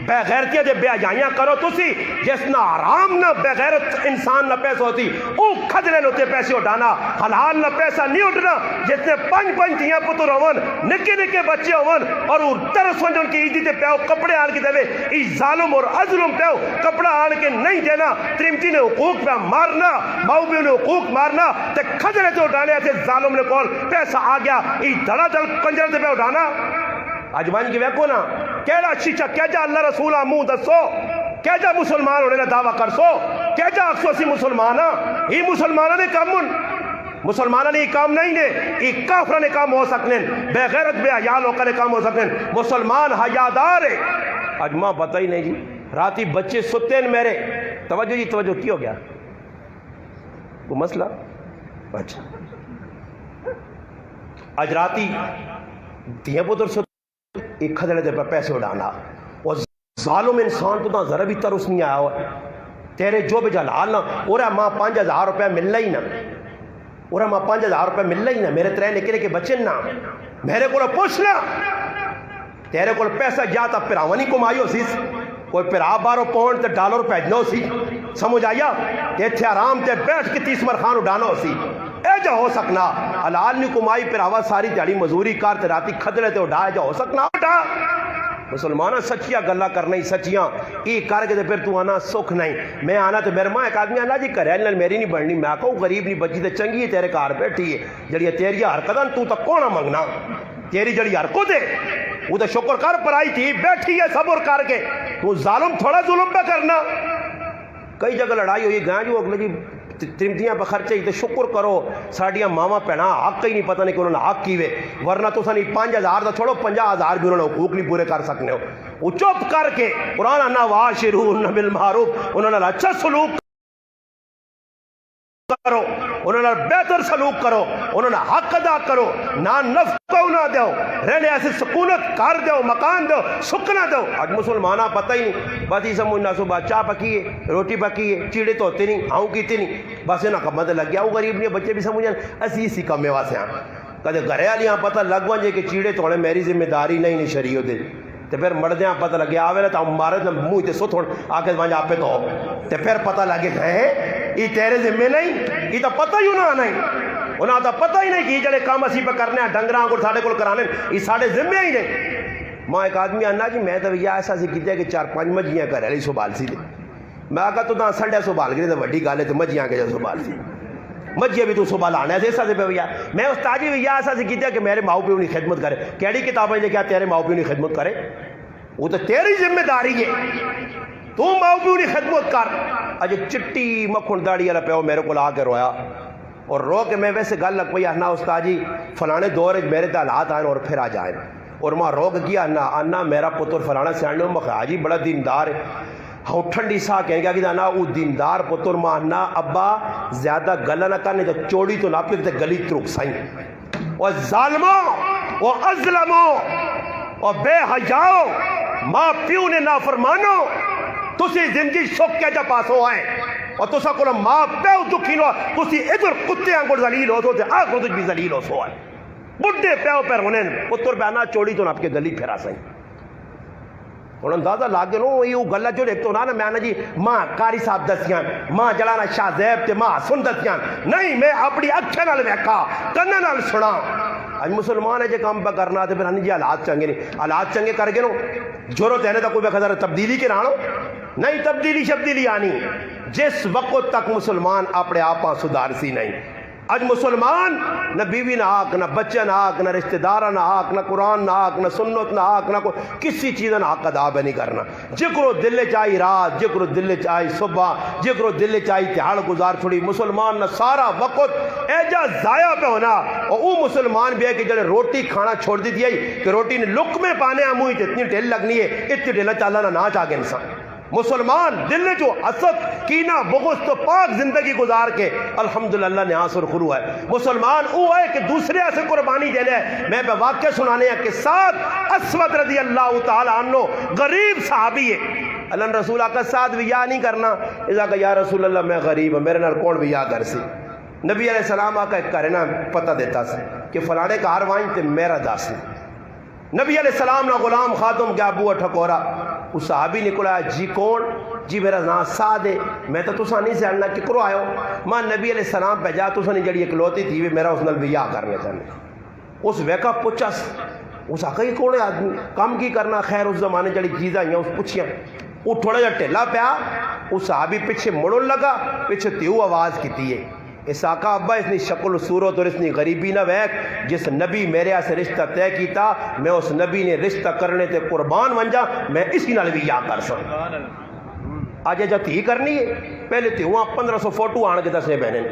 بے غیرتیاں دے بے جائیاں کرو تسی جس نہ آرام نہ بے غیرت انسان نہ پیسہ ہوتی او کھدڑے نوتے پیسے اٹھانا حلال نہ پیسہ نہیں اٹھنا جس نے 5 تیاں پتر ہوون نکے نکے بچے ہوون اور ترس ونجن کی عیدی تے پیو کپڑے آن کے دے ای ظالم اور ازلم پیو کپڑا آن کے نہیں دینا تریمتی نے حقوق پہ مارنا ماؤبیوں نے حقوق مارنا تے کھدڑے تے اٹھانے ایسے ظالم نے کول پیسہ آ گیا ای دھڑا دھڑ کنجر تے پہ اٹھانا اجوان کی ویکو نا کیڑا شیچہ کیا جا اللہ رسول آمو دسو کیا جا مسلمان ہونے دعویٰ کر سو کیا جا اکسو سی مسلمانہ ہی مسلمانہ نے کامن مسلمانہ نے کام نہیں نے ایک کافرہ نے کام ہو سکنے بے غیرت بے حیال ہو کر کام ہو سکنے مسلمان حیادار ہے آج ماں پتہ ہی نہیں جی راتی بچے ستے ہیں میرے توجہ جی توجہ کی ہو گیا وہ مسئلہ اچھا آج راتی دیاں پتر ستے ایک کھدڑے دے پر پیسے اڑانا اور ظالم انسان تو نہ ذرا بھی ترس نہیں آیا ہوا تیرے جو بھی جلال نہ اور ماں 5,000 روپے ملنا ہی نہ اور ماں 5,000 روپے ملنا ہی نہ میرے ترے نکلے کے بچے نہ میرے کو پوچھنا تیرے کو پیسہ جاتا پھر آوانی کمائی ہو سی کوئی پھر آپ 12 پاؤنڈ تے ڈالر پیجنا ہو سی سمجھ آیا تے تھے آرام تے بیٹھ کے 30 مرخان اڑانا ہو سی اے جا ہو سکنا حلال نہیں کمائی پھر آواز ساری جاڑی مزوری کار تے راتی کھدڑے تے اڑا جا ہو سکنا اٹھا مسلمانہ سچیاں گلہ کرنا ہی سچیاں ای کر کے پھر تو آنا سکھ نہیں میں آنا تو میرے ماں ایک آدمی آنا جی کریل میری نہیں بڑھنی میں کہوں غریب نہیں بچی تے چنگی ہے تیرے کار بیٹھی ہے جڑی تیری حرکتاں تو تک کونا منگنا تیری جڑی حرکت ہے وہ تو شکر کر پر آئی تھی بیٹھی ہے صبر کر کے تو ظالم تھوڑا ظلم پہ کرنا کئی جگہ لڑائی ہوئی گاں جو اگلے جی ترمتیاں پہ خرچے ہی تو شکر کرو ساڑیاں ماما پہنا حق ہی نہیں پتہ نہیں کہ انہوں نے حق کیوے ورنہ تو سنی 5,000 دا چھوڑو 50,000 بھی انہوں نے حقوق نہیں پورے کر سکنے ہو وہ چپ کر کے قرآن انا واشرون بالمعروف انہوں نے اچھا سلوک کرو انہوں نے بہتر سلوک کرو انہوں نے حق ادا کرو نہ نفقہ نہ دو رہنے ایسے سکونت کر دو مکان دو سکنا دو آج مسلمانہ پتہ ہی نہیں بس ہی سمجھنا صبح چاہ پکی ہے روٹی پکی ہے چیڑے تو ہوتے نہیں آؤں کیتے نہیں بس انہاں کا مدد لگ گیا وہ غریب نہیں بچے بھی سمجھیں اسی کم میں واسے ہیں کدے گھرے والی ہاں پتہ لگ وانجے کہ چیڑے توڑے میری ذمہ داری نہیں شریعت دے تے پھر مردے ہاں پتہ لگے آوے نا مارے نا منہ تے سو تھوڑ آکے وانجا آپ پہ تو تے پھر پتہ لگے ہیں یہ تیرے ذمہ نہیں یہ تو پتہ ہی نہ نہیں انہاں تو پتہ ہی نہیں کہ جڑے کام اسی پہ کرنے ہیں ڈنگراں کو ساڑے کو کرانے یہ ساڑے ذمہ ہی نہیں ماں ایک آدمی آنا جی میں تو یہ ایسا سی کیتے کہ 4-5 مجھیاں کر رہی سوبال سی دے میں آگا تو نہ سنڈے سوبال گئے تو وڈی گالے تو مجھیاں کے جو سوبال سی مجھے بھی تو سوبال آنا ہے ایسا سے پہ بھیا میں استاد جی یہ ایسا سے کیتے کہ میرے ماؤ پیو نے خدمت کرے کیڑی کتابیں دے کیا تیرے ماؤ پیو نے خدمت کرے وہ تو تیری ذمہ داری ہے تو ماؤ پیو نے خدمت کر اج چٹی مکھن داڑی والا پیو میرے کو لا کے رویا اور رو کے میں ویسے گل لگ پئی آنا استاد جی فلانے دور میرے تے حالات آئے اور پھر آ جائیں اور ماں رو کے کیا آنا میرا پتر فلانا سیانے میں جی بڑا دیندار ہے ہاں ٹھنڈی سا کہیں گا کہ آنا وہ دیندار پتر ماں آنا ابا زیادہ گلہ نہ کرنے تو چوڑی تو نہ پھر گلی ترک سائیں اور ظالموں وہ ازلموں اور بے حیاؤ ماں پیو نے نافرمانو تسی زندگی شک کیا جا پاس ہو آئے اور تسا کو ماں پیو دکھی لو تسی ادھر کتے آنگوڑ ذلیل ہو تو آگو تجھ بھی ذلیل ہو سو آئے بڑھے پیو پیر ہونے پتر پہ آنا چوڑی تو آپ کے گلی پھیرا سائیں ہوں اندازہ لا کے نو یہ گلا جو ایک تو نا میں جی ماں قاری صاحب دسیاں ماں جلانا شاہ زیب تے ماں سن دسیاں نہیں میں اپنی اکھے نال ویکھا کنے نال سنا اج مسلمان ہے جے کام پہ کرنا تے پھر ہن جی حالات چنگے نہیں حالات چنگے کر کے نو ضرورت ہے نا کوئی بخدر تبدیلی کے رانو نہیں تبدیلی شبدیلی آنی جس وقت تک مسلمان اپنے آپ سدھار سی نہیں اج مسلمان نہ بیوی نہ حق نہ بچے نہ حق نہ رشتہ دار نہ حق نہ قرآن نہ حق نہ سنت نہ حق نہ کسی چیز نہ حق ادا نہیں کرنا جکرو دل چاہی رات جکرو دل چاہی صبح جکرو دل چاہی تہاڑ گزار چھوڑی مسلمان نہ سارا وقت ایجا ضائع پہ ہونا اور وہ مسلمان بھی ہے کہ جڑے روٹی کھانا چھوڑ دی تھی کہ روٹی نے لقمے پانے ہیں منہ اتنی ڈھل لگنی ہے اتنی ڈھلا چالا نہ چاہ گے انسان مسلمان دل جو حسد کینہ بغض تو پاک زندگی گزار کے الحمدللہ نیاز اور خرو ہے مسلمان وہ ہے کہ دوسرے سے قربانی دینے ہے میں پہ واقعہ سنانے ہیں کہ سعد اسود رضی اللہ تعالیٰ عنہ غریب صحابی ہے اللہ رسول آقا سعد ویاہ نہیں کرنا اس آقا یا رسول اللہ میں غریب ہوں میرے نال کون ویاہ کر سی نبی علیہ السلام آقا ایک کرنا پتہ دیتا سے کہ فلانے کا ہر وائن تے میرا داس نبی علیہ السلام نہ غلام خاتم کیا ابو ٹھکورا اس صحابی نکلا جی کون جی میرا نام سعد ہے میں تو تسا نہیں سیڑنا ککرو آئے ہو ماں نبی علیہ السلام پہ جا تسا نہیں جڑی اکلوتی تھی میرا اس نال بیاہ کرنے چاہنے اس ویکا پوچھا اس آقا یہ کون ہے آدمی کام کی کرنا خیر اس زمانے جڑی چیزیں ہیں اس پوچھیاں وہ تھوڑا جا ٹھیلا پیا اس صحابی پیچھے مڑن لگا پیچھے تیو آواز کیتی ہے اس آقا ابا اس نے شکل صورت اور اس نے غریبی نہ ویک جس نبی میرے سے رشتہ طے کیتا میں اس نبی نے رشتہ کرنے تے قربان ونجا میں اسی نال بھی یا کر سکتا آج جب تھی کرنی ہے پہلے تھی وہاں 1500 فوٹو آن کے دسے بہنیں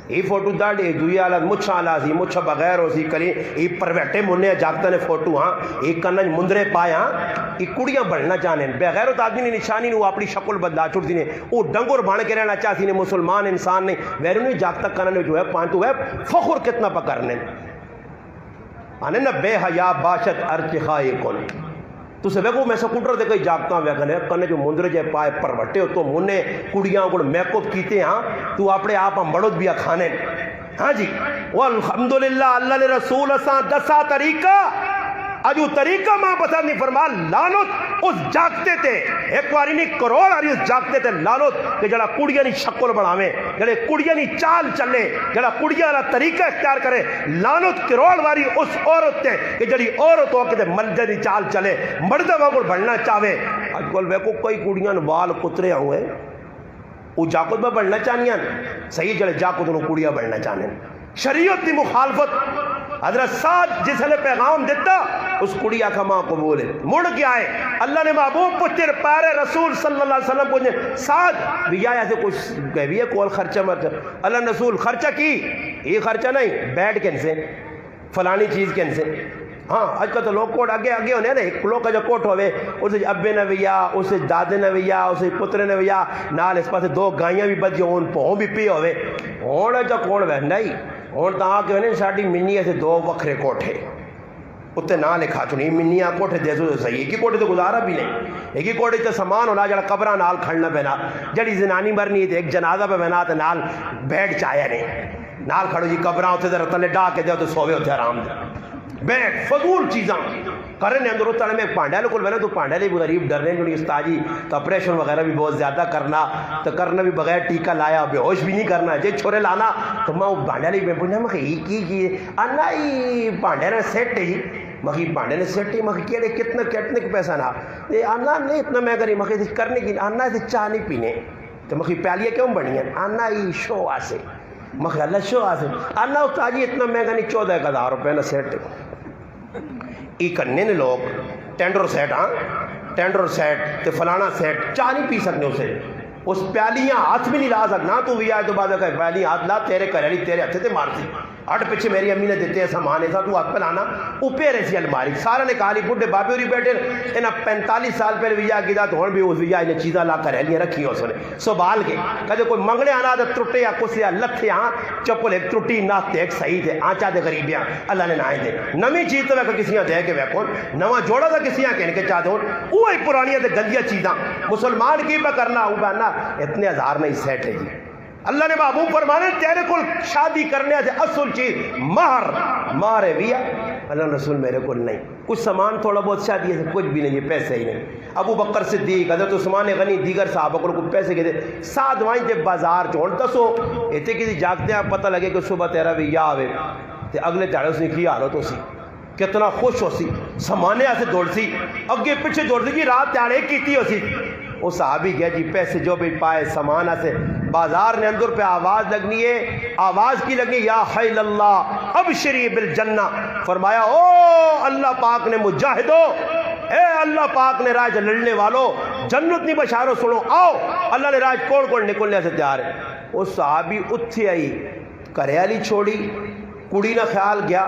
یہ فوٹو داڑی دوئی آلات مچھا آلات سی مچھا بغیر ہو سی کلی یہ پرویٹے مننے جاگتا نے فوٹو ہاں ایک کنج مندرے پائے ہاں یہ کڑیاں بڑھنا چاہنے بغیر ہوتا آدمی نے نشانی نے وہ اپنی شکل بدلا چھوڑ دی نے وہ ڈنگور بھانے کے رہنا چاہتی نے مسلمان انسان نے ویرو نہیں جاگتا کننے جو ہے پانتو ہے فخر کتنا پکرنے آنے نا بے حیا باشد ارچخائی کن تو سے ویکو میں سکوٹر دے کئی جاگتا ہوں ویکنے کنے جو مندر جے پائے پروٹے ہو تو مننے کڑیاں کو میک اپ کیتے ہاں تو اپنے آپ مڑد بھی کھانے ہاں جی والحمدللہ اللہ نے رسول اساں دسا طریقہ اجو طریقہ ماں پسند نہیں فرما لانت اس جاگتے تے ایک واری نہیں کروڑ آری اس جاگتے تے لانت کہ جڑا کڑیاں نہیں شکل بڑھاویں جڑے کڑیاں نہیں چال چلے جڑا کڑیاں نہ طریقہ اختیار کرے لانت کروڑ واری اس عورت تے کہ جڑی عورت ہو کہ ملجہ نہیں چال چلے مردہ وگل بڑھنا چاہے آج کل ویکو کوئی کڑیاں وال کترے ہوئے وہ جاکت میں بڑھنا چاہنیاں صحیح جڑے جاکت انہوں کڑیاں بڑھنا چاہنے شریعت دی مخالفت حضرت سعد جس نے پیغام دیتا اس کڑیا کا ماں قبول ہے مڑ گیا ہے اللہ نے محبوب پچھر پیارے رسول صلی اللہ علیہ وسلم پوچھنے سعد بھی آیا سے کچھ کہوی ہے کول خرچہ مت اللہ رسول خرچہ کی یہ خرچہ نہیں بیٹھ کن سے فلانی چیز کن سے ہاں آج کل تو لوگ کوٹ آگے آگے ہونے نا ایک لوگ کا جو کوٹ ہوئے اسے ابے نہ ویا اسے دادے نہ ویا اسے پترے نہ ویا نال اس پاس دو گائیاں بھی بچ جاؤں پہوں بھی پی ہوئے ہونا جو کون وے نہیں ہوں تو آ کے ہونے ساڑی منی ایسے دو وکھرے کوٹھے اتنے نہ لکھا چونی منیاں کوٹھے دے سو صحیح ایک ہی کوٹھے تو گزارا بھی نہیں ایک ہی کوٹھے تو سامان ہونا جڑا قبرہ نال کھڑنا پہنا جڑی زنانی مرنی تھی ایک جنازہ پہ بہنا تو نال بیٹھ چاہیا نہیں نال کھڑو جی قبرہ ہوتے در تنے ڈا کے دے تو سوے ہوتے آرام دے بیٹھ فضول چیزاں کرنے اندر اتنے میں پانڈیلے کو بنا تو پانڈیلے بھی غریب ڈرنے جو استاجی تو اپریشن وغیرہ بھی بہت زیادہ کرنا تو کرنا بھی بغیر ٹیکہ لایا بے ہوش بھی نہیں کرنا جے چھوڑے لانا تو میں پانڈیلے بھی پوچھنا میں یہ کی انا ہی پانڈیلے سیٹ ہے جی مخی پانڈے نے سیٹی مخی کیڑے کتنے کو پیسہ نہ یہ آنا نہیں اتنا میں کری مخی کرنے کی آنا سے چاہ نہیں پینے تو مخی پیالیاں کیوں بڑی ہیں آنا ہی شو آسے مخی اللہ شو آسے آنا استاجی اتنا میں کری 14,000 روپے نہ سیٹ ای کرنے نے لوگ ٹینڈر سیٹ ہاں ٹینڈر سیٹ تے فلانا سیٹ چاہ نہیں پی سکنے اسے اس پیالیاں ہاتھ بھی نہیں لا سکنا تو بھی آئے تو بعد کہ پیالی ہاتھ لا تیرے کریلی تیرے ہتھے تے مارتی ہٹ پیچھے میری امی نے دیتے ہیں سامان ایسا تو ہاتھ پہ لانا اوپے رہی الماری سارے نے کہا لی بڈھے بابے ہوری بیٹھے انہاں 45 سال پہلے ویا کی دا تو ہون بھی اس ویا انہیں چیزاں لا کر رہی رکھی اس نے سوال کے کہتے کوئی منگنے آنا تو ٹرٹے یا کسی یا لتھے ہاں چپل ایک ٹرٹی ناتے ایک صحیح تھے آنچا دے غریبیاں اللہ نے نائیں دے نمی چیز تو ویکھو کسیاں دے کے ویکھو نواں جوڑا تھا کسیاں کہنے کے چاہتے ہون وہ ایک پرانیاں تے گندیاں چیزاں مسلمان کی پہ کرنا وہ بہنا اتنے ہزار نہیں سیٹ ہے جی اللہ نے محبوب فرمانے تیرے کو شادی کرنے سے اصل چیز مہر مارے ویا اللہ رسول میرے کو نہیں، کچھ سامان تھوڑا بہت شادی سے کچھ بھی نہیں، پیسے ہی نہیں۔ ابو بکر صدیق، حضرت عثمان غنی، دیگر صحابہ کو پیسے کے دے ساتھ وائیں تے بازار چھوڑ دسو ایتھے کسی جاگتے ہیں پتہ لگے کہ صبح تیرا بھی یا آوے تے اگلے تیڑے اس نے کی حالت ہو سی، کتنا خوش ہو سی، سامانے سے دوڑ سی، اگے پیچھے دوڑ سی جی، رات تیڑے کیتی ہو سی۔ وہ صحابی گیا جی پیسے جو بھی پائے سامانہ سے بازار نے اندر پہ آواز لگنی ہے، آواز کی لگنی یا خیل اللہ ابشری بالجنہ، فرمایا او اللہ پاک نے مجاہدو، اے اللہ پاک نے راج لڑنے والو جنت نہیں بشارو سنو، آؤ اللہ نے راج کوڑ کوڑ نکلنے سے تیار ہے۔ وہ صحابی اتھی آئی، کریالی چھوڑی، کڑی نہ خیال گیا،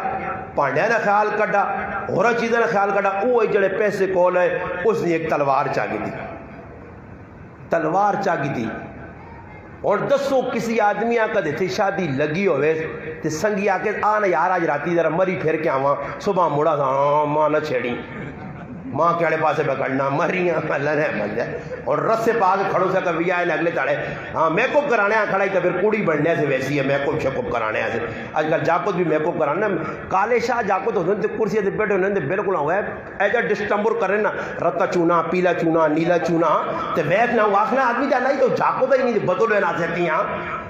پانڈیا نہ خیال کڈا، اور چیزیں نہ خیال کڈا، وہ جڑے پیسے کول ہے اس نے ایک تلوار چاگی دی، تلوار چاگی دی۔ اور دسو کسی آدمی آکا دیتے شادی لگی ہوئے تے سنگی آکے آنا یار آج راتی ذرا مری پھر کے آواں، صبح مڑا تھا ماں نہ چھیڑی، ماں کیڑے پاسے پکڑنا مریاں اللہ نے بن جائے، اور رس سے پاک کھڑوں سے کبھی آئے اگلے تاڑے ہاں میک اپ کرانے کھڑا ہی تو پھر کوڑی بڑھنے سے ویسی ہے میک اپ شیک اپ کرانے سے۔ آج کل جاکت بھی میک اپ کرانا، کالے شاہ جاکت ہوتے ہیں کرسی سے بیٹھے ہوتے ہیں بالکل ہوا ہے ایجا ڈسٹمبر کرے نا، رتا چونا پیلا چونا نیلا چونا تے ویک نہ واخنا آدمی جانا ہی تو جاکت ہی نہیں بدل ہونا سکتی ہاں،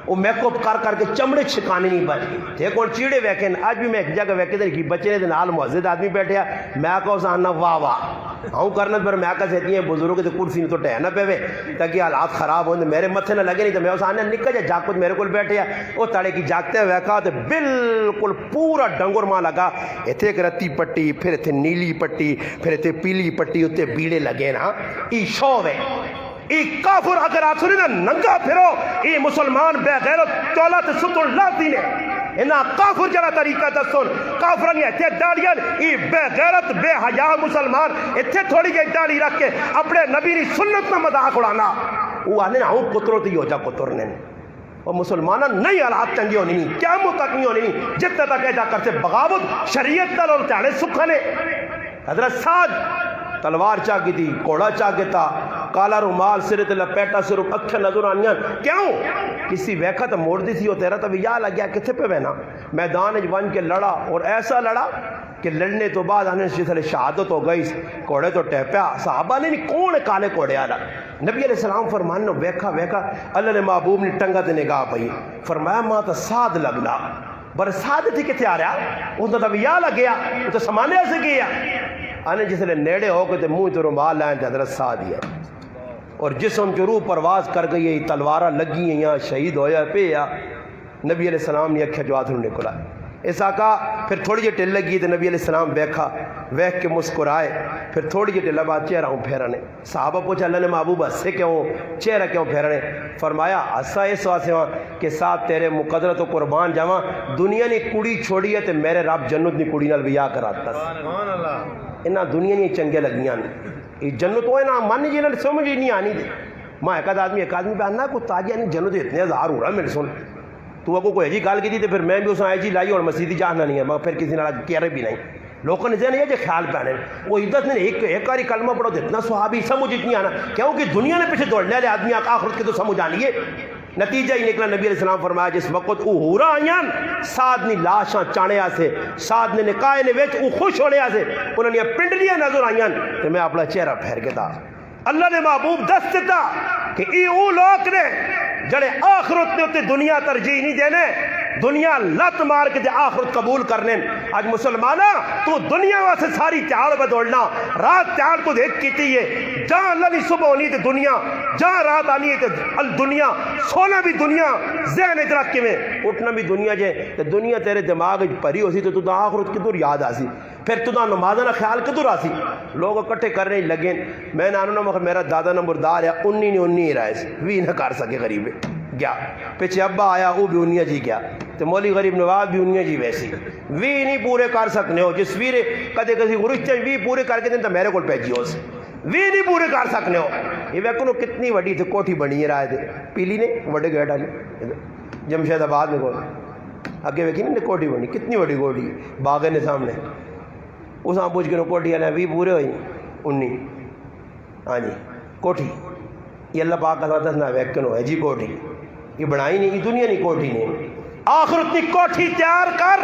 وہ میک اپ کر کر کے چمڑے چھکانے نہیں بچ تے کون چیڑے ویکن۔ آج بھی میں ایک جگہ ویکے تھے کہ بچے نے نال معزز آدمی بیٹھے میں کہو ساننا واہ واہ ہوں کرنا پر میں کہا سہتی ہیں بزرگوں کے کرسی نے تو ٹہنا پہ وے تاکہ حالات خراب ہوں میرے متھے نہ لگے نہیں تو میں اس آنے نکا جا جاکت میرے کو بیٹھے وہ تڑے کی جاگتے ہیں ویکا تو بالکل پورا ڈنگر ماں لگا، اتھے ایک رتی پٹی پھر اتھے نیلی پٹی پھر اتھے پیلی پٹی اتھے بیڑے لگے نا، ای شو ہے ای کافر اگر آپ سنی نا ننگا پھرو ای مسلمان بے غیرت دولت ستر اللہ دینے انہا کافر جنا طریقہ دستون کافرانی اتھے داڑیاں ای بے غیرت بے حیا مسلمان اتھے تھوڑی گئی داڑی رکھ کے اپنے نبی نے سنت میں مذاق اڑانا، وہ آنے نا ہوں کتروں تی ہو جا کترنے اور مسلمانہ نہیں حالات چنگی ہونی نہیں، قیامت تک نہیں ہونی نہیں، جتنے تک ایجا کرتے بغاوت شریعت دل اور تیارے سکھنے۔ حضرت سعد تلوار چاکی تھی، کوڑا چاکی تھا، کالا رومال سرت لپیٹا صرف اکھیں نظر آنیاں، کیوں؟ کسی ویکھا تو موڑ دی تھی وہ تیرا تو بھی یا لگیا کتھے پہ بہنا میدان جوان کے لڑا اور ایسا لڑا کہ لڑنے تو بعد آنے سے جسے شہادت ہو گئی، کوڑے تو ٹیپیا، صحابہ نے نہیں کون کالے کوڑے آلا، نبی علیہ السلام فرمانے ویکھا ویکھا اللہ نے محبوب نے ٹنگا تے نگاہ پئی، فرمایا ماں تو سعد لگنا بر سعد تھی کتے آ رہا وہ تو بھی یا لگیا وہ تو سمانے سے گیا آنے جس لئے نیڑے ہو کے منہ تو رومال لائن تے حضرت سعد دیا اور جسم جو روح پرواز کر گئی ہے تلوارہ لگی ہیں یا شہید ہویا پہ یا نبی علیہ السلام نے اکھے جو آدھر نکلا اس آقا پھر تھوڑی جی ٹل لگی تو نبی علیہ السلام بیکھا ویکھ کے مسکرائے پھر تھوڑی جی ٹل بعد چہرہ ہوں پھیرنے صحابہ پوچھا اللہ نے محبوب ہسے کیوں چہرہ کیوں پھیرنے فرمایا ہسا اس واسے ہاں کہ ساتھ تیرے مقدرت و قربان جاواں دنیا نے کڑی چھوڑی ہے تے میرے رب جنت نے کڑی نال بیاہ کراتا انہاں دنیا نے چنگے لگیاں یہ جنت ہوئے نا من جی نال سمجھ نہیں آنی دے ماں ایک آدمی پہ آنا کو تاجی نہیں جنت اتنے ہزار ہو رہا میرے سن تو اگو کوئی ایجی گال کی تھی تو پھر میں بھی اس نے ایجی لائی اور مسیدی جانا نہیں ہے مگر پھر کسی نے کہہ رہے بھی نہیں لوگوں نے ذہن یہ جو خیال پہنے وہ عزت نے ایک کاری کلمہ پڑھو تو اتنا صحابی سمجھ اتنی آنا کیونکہ دنیا نے پیچھے دوڑنے والے آدمی آخرت کے تو سمجھ آنی ہے نتیجہ ہی نکلا نبی علیہ السلام فرمایا جس وقت او ہورا آئیاں سعد نے لاشاں چانے آسے سعد نے نکائے نے ویچ او خوش ہونے آسے انہوں نے پنڈلیاں نظر آئیاں تو میں اپنا چہرہ پھیر کے دا اللہ نے محبوب دست دیتا کہ ای او لوگ نے جڑے آخرت نے ہوتے دنیا ترجیح نہیں دینے دنیا لت مار کے دے آخرت قبول کرنے آج مسلمانہ تو دنیا واسے ساری تیار پہ دوڑنا رات تیار تو دیکھ کیتی ہے جہاں اللہ نے صبح ہونی تے دنیا جہاں رات آنی ہے تے دنیا سونا بھی دنیا ذہن ادرک کے میں اٹھنا بھی دنیا جے تے دنیا تیرے دماغ پری ہو سی تو دا آخرت کدھر یاد آسی پھر تو دا نمازہ خیال کدھر آسی لوگ اکٹھے کرنے لگیں میں نے آنو نا میرا دادا نمبردار ہے 19 رائے سے بھی نہ کر سکے غریب گیا پیچھے ابا آیا وہ بھی 19 جی گیا تو مولی غریب نواز بھی 19 جی ویسی وی نہیں پورے کر سکنے ہو جس ویرے کدے کسی گرشتے وی پورے کر کے دیں تو میرے کو پیجی ہو سے وی نہیں پورے کر سکنے ہو یہ ویکنو کتنی وڈی تھی کوٹھی بنی ہے رائے تھے پیلی نے وڈے گئے ڈالے جمشید آباد میں کوئی آگے ویکی نے کوٹھی بنی کتنی وڈی کوٹھی باغے نے سامنے اس ہاں پوچھ کے کوٹھی ہے وی پورے ہوئی 19 ہاں جی کوٹھی یہ اللہ پاک کا ساتھ نہ ویکنو ہے جی کوٹھی یہ بنائی نہیں یہ دنیا نہیں کوٹھی نہیں آخرت کی کوٹھی تیار کر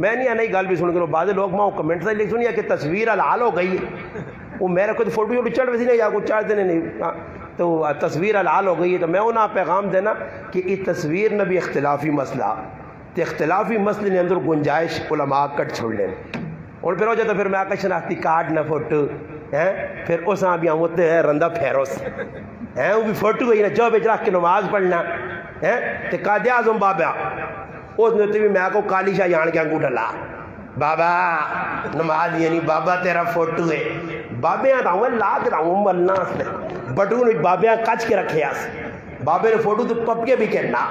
میں نہیں نئی گل بھی سن کے بعض لوگ میں کمنٹ سے لکھ سنیا کہ تصویر حلال ہو گئی ہے، وہ میرے کو فوٹو چڑھ ویسی نہیں یا کوئی چڑھ دینے نہیں تو تصویر حلال ہو گئی ہے. تو میں انہاں پیغام دینا کہ یہ تصویر نہ بھی اختلافی مسئلہ تے اختلافی مسئلے نے اندر گنجائش علماء کٹ چھوڑ لیں. اور پھر ہو جاتا پھر میں آکا شناختی کارڈ نہ فوٹو پھر اس بھی ہم ہوتے ہیں رندہ پھیروس وہ بھی فوٹو ہوئی نا جو بیچ رکھ کے نماز پڑھنا تے قائد اعظم بابا اس نے بھی میں کو کالی شاہ جان کے انگو ڈلا بابا نماز یعنی بابا تیرا فوٹو ہے بابیاں دا ہوں لا کے ہوں ملنا سے بٹو نے بابیاں کچ کے رکھے اس بابے نے فوٹو تو پپ کے بھی کہنا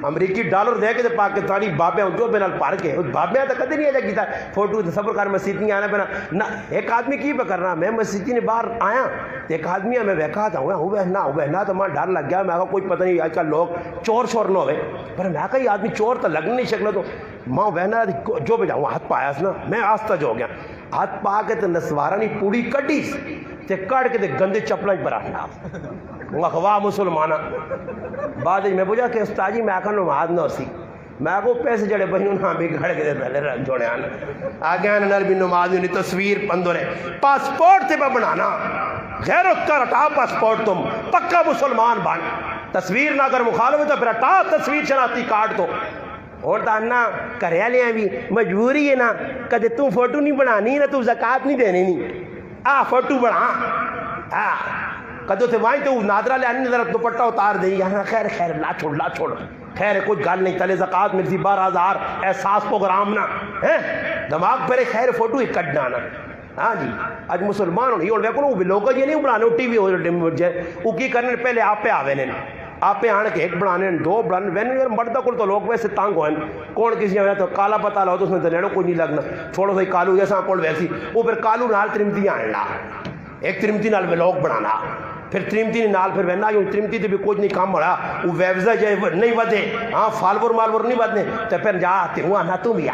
امریکی ڈالر دے کے پاکستانی بابیاں جو بینال پار کے بابیاں تو کدی نہیں آجا کیتا فوٹو صبر کر مسجد نہیں آنا پینا نہ. ایک آدمی کی پہ کرنا میں مسجد نے باہر آیا ایک آدمی میں ویکھا تھا ہوں بہنا تو ماں ڈر لگ گیا میں کہا کوئی پتہ نہیں آج کل لوگ چور شور نہ ہوئے پر میں کہا یہ آدمی چور تو لگ نہیں شکل تو ماں بہنا جو بھی جاؤں ہاتھ پایا نا میں آستہ جو ہو گیا ہاتھ پا کے تو نسوارا نہیں پوڑی کٹی تے کٹ کے تے گندے چپلیں پر رکھنا واہ مسلمانہ بعد میں پوچھا کہ استاد جی میں آخر نماز نہ سی میں کو پیسے جڑے بہنوں نہ بھی گھڑ کے پہلے رکھ جوڑے آنا آگے آنے نال بھی نماز نہیں تصویر پندرے پاسپورٹ تے بنانا غیرت کر ہٹا پاسپورٹ تم پکا مسلمان بن تصویر نہ اگر مخالف تو پھر ہٹا تصویر شناختی کارڈ تو اور تانا کرے لیا بھی مجبوری ہے نا کدے تم فوٹو نہیں بنانی نا تو زکات نہیں دینے نہیں فوٹو بنا کدو تھے وائیں تو نادرہ لے آنی ذرا دوپٹہ اتار دیں یہاں خیر لا چھوڑ خیر کچھ گل نہیں تلے زکات ملتی 12,000 احساس پروگرام نا دماغ پھر خیر فوٹو ہی کٹنا نا. ہاں جی آج مسلمان ہونی اور ویکو وہ لوگ یہ نہیں بنانے ٹی وی ہو جائے وہ کی کرنے پہلے آپ پہ آوے نے آپ پہ آنے کے ایک بنانے دو بنانے وین مردہ کو تو لوگ ویسے تانگ ہوئے کون کسی نے تو کالا پتہ لاؤ تو اس میں تو لیڑوں کوئی نہیں لگنا چھوڑو سہی کالو جیسا کول ویسی وہ پھر کالو نال ترمتی آننا ایک ترمتی نال ویلوگ بنانا پھر ترمتی نال پھر وینا جو ترمتی تے بھی کچھ نہیں کام ہوا وہ ویبزا جائے نہیں ودے ہاں فالور مالور نہیں ودنے تو پھر جا آتے ہوا نہ تم بھی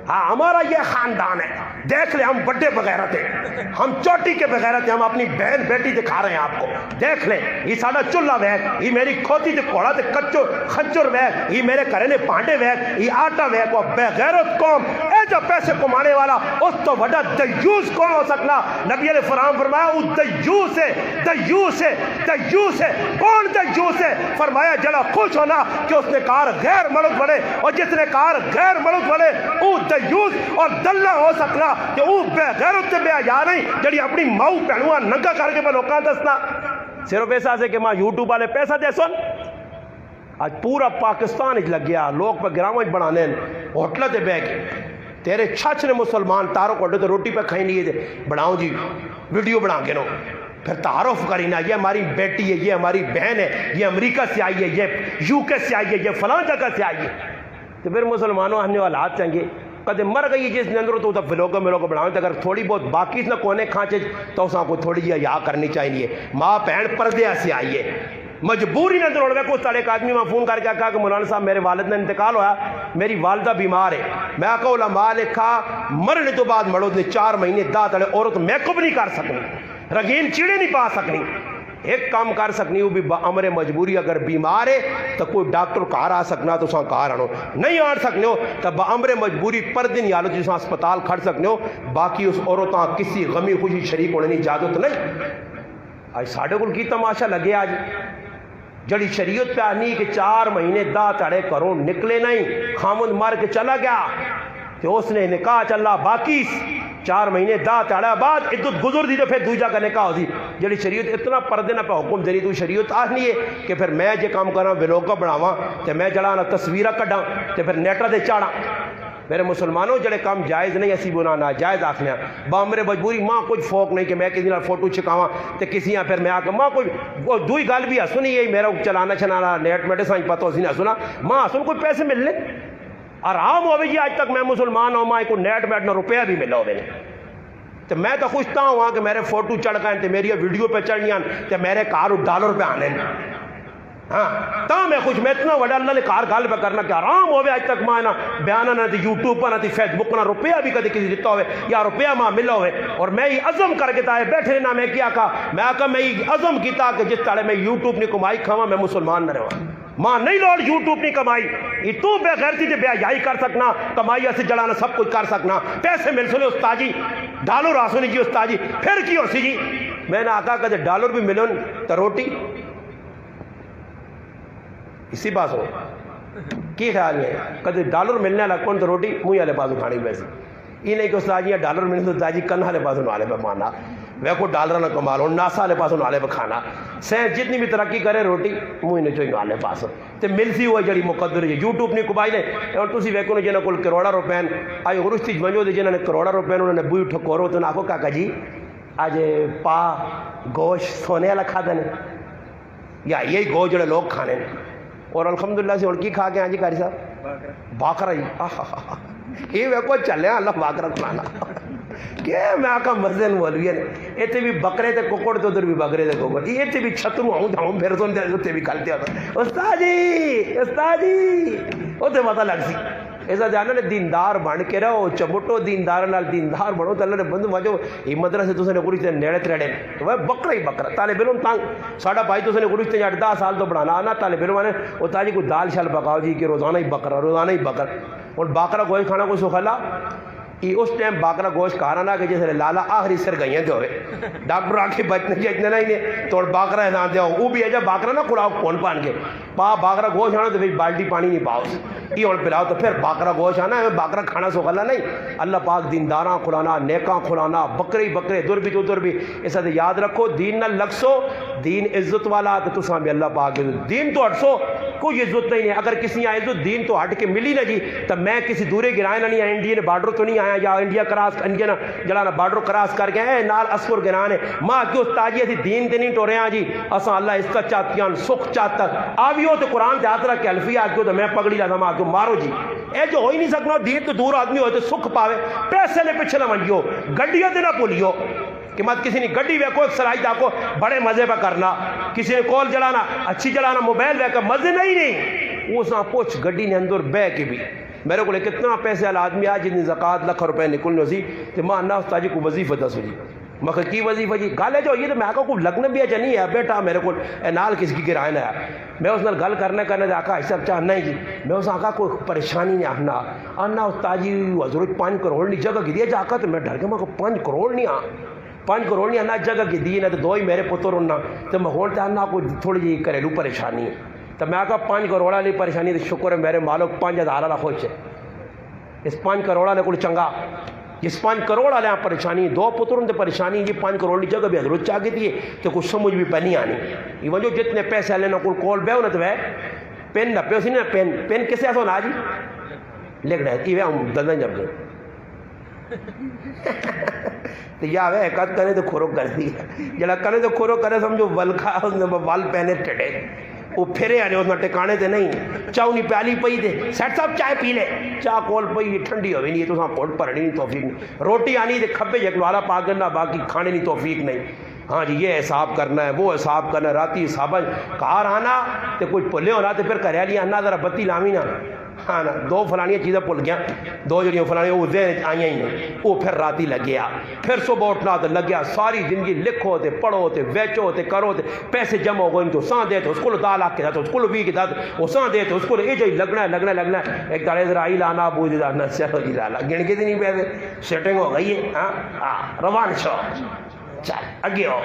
ہاں ہمارا یہ خاندان ہے دیکھ لیں ہم بڑے بغیرت ہیں ہم چوٹی کے بغیرت ہیں ہم اپنی بہن بیٹی دکھا رہے ہیں آپ کو دیکھ لیں یہ ساڑا چلہ ویک یہ میری کھوتی تے کوڑا تے کچو خنچر ویک یہ میرے کرنے پانڈے ویک یہ آٹا ویک وہ بغیرت قوم اے جو پیسے کمانے والا اس تو وڈا دیوس کون ہو سکنا نبی علیہ السلام فرمایا وہ دیوس ہے کون دیوس ہے فرمایا جلا خوش ہونا کہ اس نے کار غیر ملک بڑے اور جس نے کار غیر ملک بڑے وہ دیوس اور دلہ ہو سکنا کہ وہ بے غیرت بے حیا نہیں جڑی اپنی ماؤ پہنوا ننگا کر کے میں لوکاں دسنا صرف ایسا سے کہ ماں یوٹیوب والے پیسہ دے سن آج پورا پاکستان اچ لگ گیا لوگ پہ گراموں بنانے ہوٹل تے بہ کے تیرے چھچ نے مسلمان تاروں کو تو روٹی پہ کھائیں لیے تھے بناؤں جی ویڈیو بنا کے نو پھر تعارف کرینا یہ ہماری بیٹی ہے یہ ہماری بہن ہے یہ امریکہ سے آئی ہے یہ یو کے سے آئی ہے یہ فلاں جگہ سے آئی ہے تو پھر مسلمانوں ہم نے حالات چاہیے کدے مر گئی جس نے اندر تو فلوگوں میں لوگ بناؤں اگر تھوڑی بہت باقی نہ کونے کھانچے تو اساں کو تھوڑی جی حیا کرنی چاہیے ماں بہن پردے سے آئیے مجبوری نے اندر اڑوے کو ساڑھے ایک آدمی میں فون کر کے کہا کہ مولانا صاحب میرے والد نے انتقال ہوا میری والدہ بیمار ہے میں کہا علماء نے کہا مرنے تو بعد مرد نے 4 مہینے داتڑے عورت میک اپ نہیں کر سکنی رنگین چیڑے نہیں پا سکنی ایک کام کر سکنی وہ بھی امر مجبوری اگر بیمار ہے تو کوئی ڈاکٹر کار آ سکنا تو ساں کار آنو نہیں آن سکنے ہو تو امر مجبوری پر دن یا لو جساں اسپتال کھڑ سکنے ہو باقی اس عورتاں کسی غمی خوشی شریک ہونے نہیں اجازت نہیں. آج ساڑھے کو کی تماشا لگے آج جڑی شریعت پہ آنی کہ 4 مہینے داتڑے کروں نکلے نہیں خامد مار کے چلا گیا کہ اس نے نکاح چلا باقی 4 مہینے داتڑے بعد عدت گزر دی تو پھر دوجہ کا نکاح ہو دی جڑی شریعت اتنا پردے نہ پہ حکم دینی تو شریعت آنی ہے کہ پھر میں جے کام کرنا ویلوگا بناواں تے میں جڑا نہ تصویرہ کڈاں تے پھر نیٹا دے چاڑاں میرے مسلمانوں جڑے کام جائز نہیں اسی بنا ناجائز آخنے بامر مجبوری ماں کچھ فوق نہیں کہ میں کسی نال فوٹو چھکاواں تے کسی یہاں پھر میں آکے ماں کوئی دوئی گال بھی سنی یہی میرا چلانا چھنانا نیٹ میٹے سائیں پتہ ہو سی نہ سنا ماں سن کوئی پیسے ملنے آرام ہوئے جی آج تک میں مسلمان ہوں ماں کو نیٹ میٹ نہ روپیہ بھی ملا ہوئے تو میں تو خوش تھا ہوں کہ میرے فوٹو چڑھ گئے تے میری ویڈیو پہ چڑھنیاں تے میرے کار ڈالر پہ آنے ہاں تا میں خوش میں اتنا وڈا اللہ نے کار گال پہ کرنا کہ آرام ہوئے آج تک ماں نہ بیانہ نہ تھی یوٹیوب پر نہ تھی فیس بک نہ روپیہ بھی کدی کسی دیتا ہوئے یا روپیہ ماں ملا ہوئے اور میں یہ عزم کر کے تاہے بیٹھے نہ میں کیا کہا میں آکا میں یہ عزم کیتا کہ جس طرح میں یوٹیوب نے کمائی کھاواں میں مسلمان نہ رہا ماں نہیں لوڑ یوٹیوب نہیں کمائی یہ تو بے غیرتی تے بے حیائی کر سکنا کمائی سے جڑانا سب کچھ کر سکنا پیسے مل سنے استاد جی ڈالر آسونی جی استاد جی پھر کی ہو سی جی میں نے آقا کہتے ڈالر بھی ملن تو روٹی اسی بات ہو کی خیال ہے کہتے ڈالر ملنے لگ کون تو روٹی منہ والے پاسوں کھانی پیسی یہ نہیں کہ استاد جی ڈالر ملنے تو استاد جی کن والے پاسوں نالے پہ مانا وہ کو ڈالر نہ کما لو ناسا والے پاسوں نالے پہ کھانا سائنس جتنی بھی ترقی کرے روٹی منہ نے چوئی والے پاس تے ملسی ہوئی جڑی مقدر ہے یوٹیوب نہیں کمائی نے اور تسی ویکھو نے جنہاں کول کروڑا روپے آئی غرشتی ونجو دے جنہاں نے کروڑا روپے انہوں نے بوئی ٹھکورو تو ناکو کاکا جی آج پا گوشت سونے والا کھا دینے یا یہی گوشت جڑے لوگ کھانے اور الحمدللہ سے اڑکی کھا کے ہاں جی قاری صاحب باقرہ جی یہ ویکھو چلے ہیں اللہ باقرہ کھلانا کہ میں آقا مزدن مولوی نے ایتے بھی بکرے تے ککڑ تو ادھر بھی بکرے تے ککڑ ایتے بھی چھتروں ہوں دھاؤں پھر سن دے تے بھی کھلتے ہوتا استاد جی وہ تے پتہ لگ سی ایسا جانا نے دیندار بن کے رہو چمٹو دیندار نال دیندار بنو تو اللہ نے بندو مجھو یہ مدرسے تو سے نے گریشتے نیڑے تریڑے وہ بکرا ہی بکرا طالب علم تانگ ساڑھا بھائی تو سے نے گریشتے جاڑ 10 سال تو بڑھانا آنا طالب علم آنے وہ تاجی کوئی دال شال پکاؤ جی کہ روزانہ ہی بکرا اور باقرہ گوشت کھانا کوئی سخلا یہ اس ٹائم باقرہ گوشت کھانا نہ کہ جیسے لالا آخری سر گئیں تھے ہوئے ڈاکٹر آکے بچنے کی اتنا نہیں ہے تو باقرہ احسان دیا وہ بھی ہے جب باقرہ نہ کھڑاؤ کون پان کے باقرہ گوشت آنا تو پھر بالٹی پانی نہیں پاؤ یہ اور پلاؤ تو پھر باقرہ گوشت آنا ہے باقرہ کھانا سخلا نہیں اللہ پاک دینداراں کھلانا نیکاں کھلانا بکرے دور بھی تو دور بھی ایسا تو یاد رکھو دین نہ لگ سو دین عزت والا تو تساں بھی اللہ پاک دین تو ہٹ سو کوئی عزت نہیں ہے اگر کسی عزت دین تو ہٹ کے ملی نہ جی تو میں کسی دورے گرائے نہ نہیں آیا انڈین بارڈر تو نہیں آیا یا انڈیا کراس انڈیا جڑا بارڈر کراس کر کے اے نال اسکر گرانے ماں کیوں تاجی اسی دین تے نہیں ٹورے ہاں جی اساں اللہ اس کا چاہتیاں سکھ چاہتا آویو تو قرآن تے ہاتھ رکھ کے الفی آکیو تو میں پگڑی لاتا ماں کیوں مارو جی اے جو ہوئی نہیں سکنا دین تو دور آدمی ہوئے تو سکھ پاوے پیسے لے پچھے نہ منجیو گڈیوں تے نہ پولیو کہ مت کسی نے گڈی ویکو ایک سلائی دا کو بڑے مزے پہ کرنا کسی نے کال جلانا اچھی جلانا موبائل ویکا مزے نہیں وہ ساں پوچھ گڈی نے اندر بے کے بھی میرے کو لے کتنا پیسے والا آدمی آج جتنی زکاة لکھ روپے نکلنے سی تو ماں اللہ استاد جی کو وظیفہ دس جی مگر کی وظیفہ جی گالے جو یہ تو میں آقا کو لگنے بھی اچھا نہیں ہے بیٹا میرے کو نال کس کی کرائے نہ ہے میں اس نال گل کرنے دے آقا ایسا چاہ نہیں جی میں اس آقا کوئی پریشانی نہیں آنا استاد جی حضرت 5 کروڑ نہیں جگہ کی دیا جا آقا تو میں ڈر کے میں کو 5 کروڑ نہیں 5 کروڑ نہیں آنا جگہ کی دی نہ تو 2 ہی میرے پتر ہونا تو میں ہوتے آنا کوئی تھوڑی جی گھریلو پریشانی ہے تو میں آقا 5 کروڑ والی پریشانی تو شکر ہے میرے مالک 5,000 والا خوش ہے اس 5 کروڑ والے کو چنگا جس 5 کروڑ والے پریشانی 2 پتروں سے پریشانی جی 5 کروڑ کی جگہ بھی حضرت چاہ کے دیے تو کچھ سمجھ بھی پہ نہیں آنی یہ وجہ جتنے پیسے لینا کوئی کال بے ہو نا تو وہ پین نہ پیو سی نا پین کسے ایسا ہونا جی لکھ رہے تھی وہ دندن جب گئے تو یا وہ ایکت کرنے تو کھورو کر دی جڑا کرنے تو کھورو کرے سمجھو ولکھا وال پہنے ٹھٹے وہ پھرے آنے اس میں ٹکانے تے نہیں چاہوں نہیں پیالی پئی دے سیٹ صاحب چائے پی لے چاہ کول پئی ٹھنڈی ہوئی نہیں تو ساں پوٹ پڑھنی نہیں توفیق نہیں روٹی آنی تے کھبے جکلوالا پا کرنا باقی کھانے نہیں توفیق نہیں ہاں جی یہ حساب کرنا ہے وہ حساب کرنا ہے راتی حساب کار آنا تے کچھ پلے ہونا تے پھر کریا لیا آنا ذرا بتی لامی نا ہاں نا 2 فلانیاں چیزیں پل گیا 2 جڑیاں فلانیاں وہ ذہن آئیں ہی نہیں وہ پھر راتی لگ گیا پھر صبح اٹھنا تو لگ گیا ساری زندگی لکھو تے پڑھو تے بیچو تے کرو تے پیسے جمع ہو گئے تو ساں دے تو اس کو 10 لاکھ کے دا تو اس کو 20 کے دا وہ ساں دے تو اس کو یہ جی لگنا ہے ایک دارے اسرائیل آنا ابو جی لانا چلو جی لالا گن کے نہیں پیسے سیٹنگ ہو گئی ہے ہاں روان شو چل اگے ہو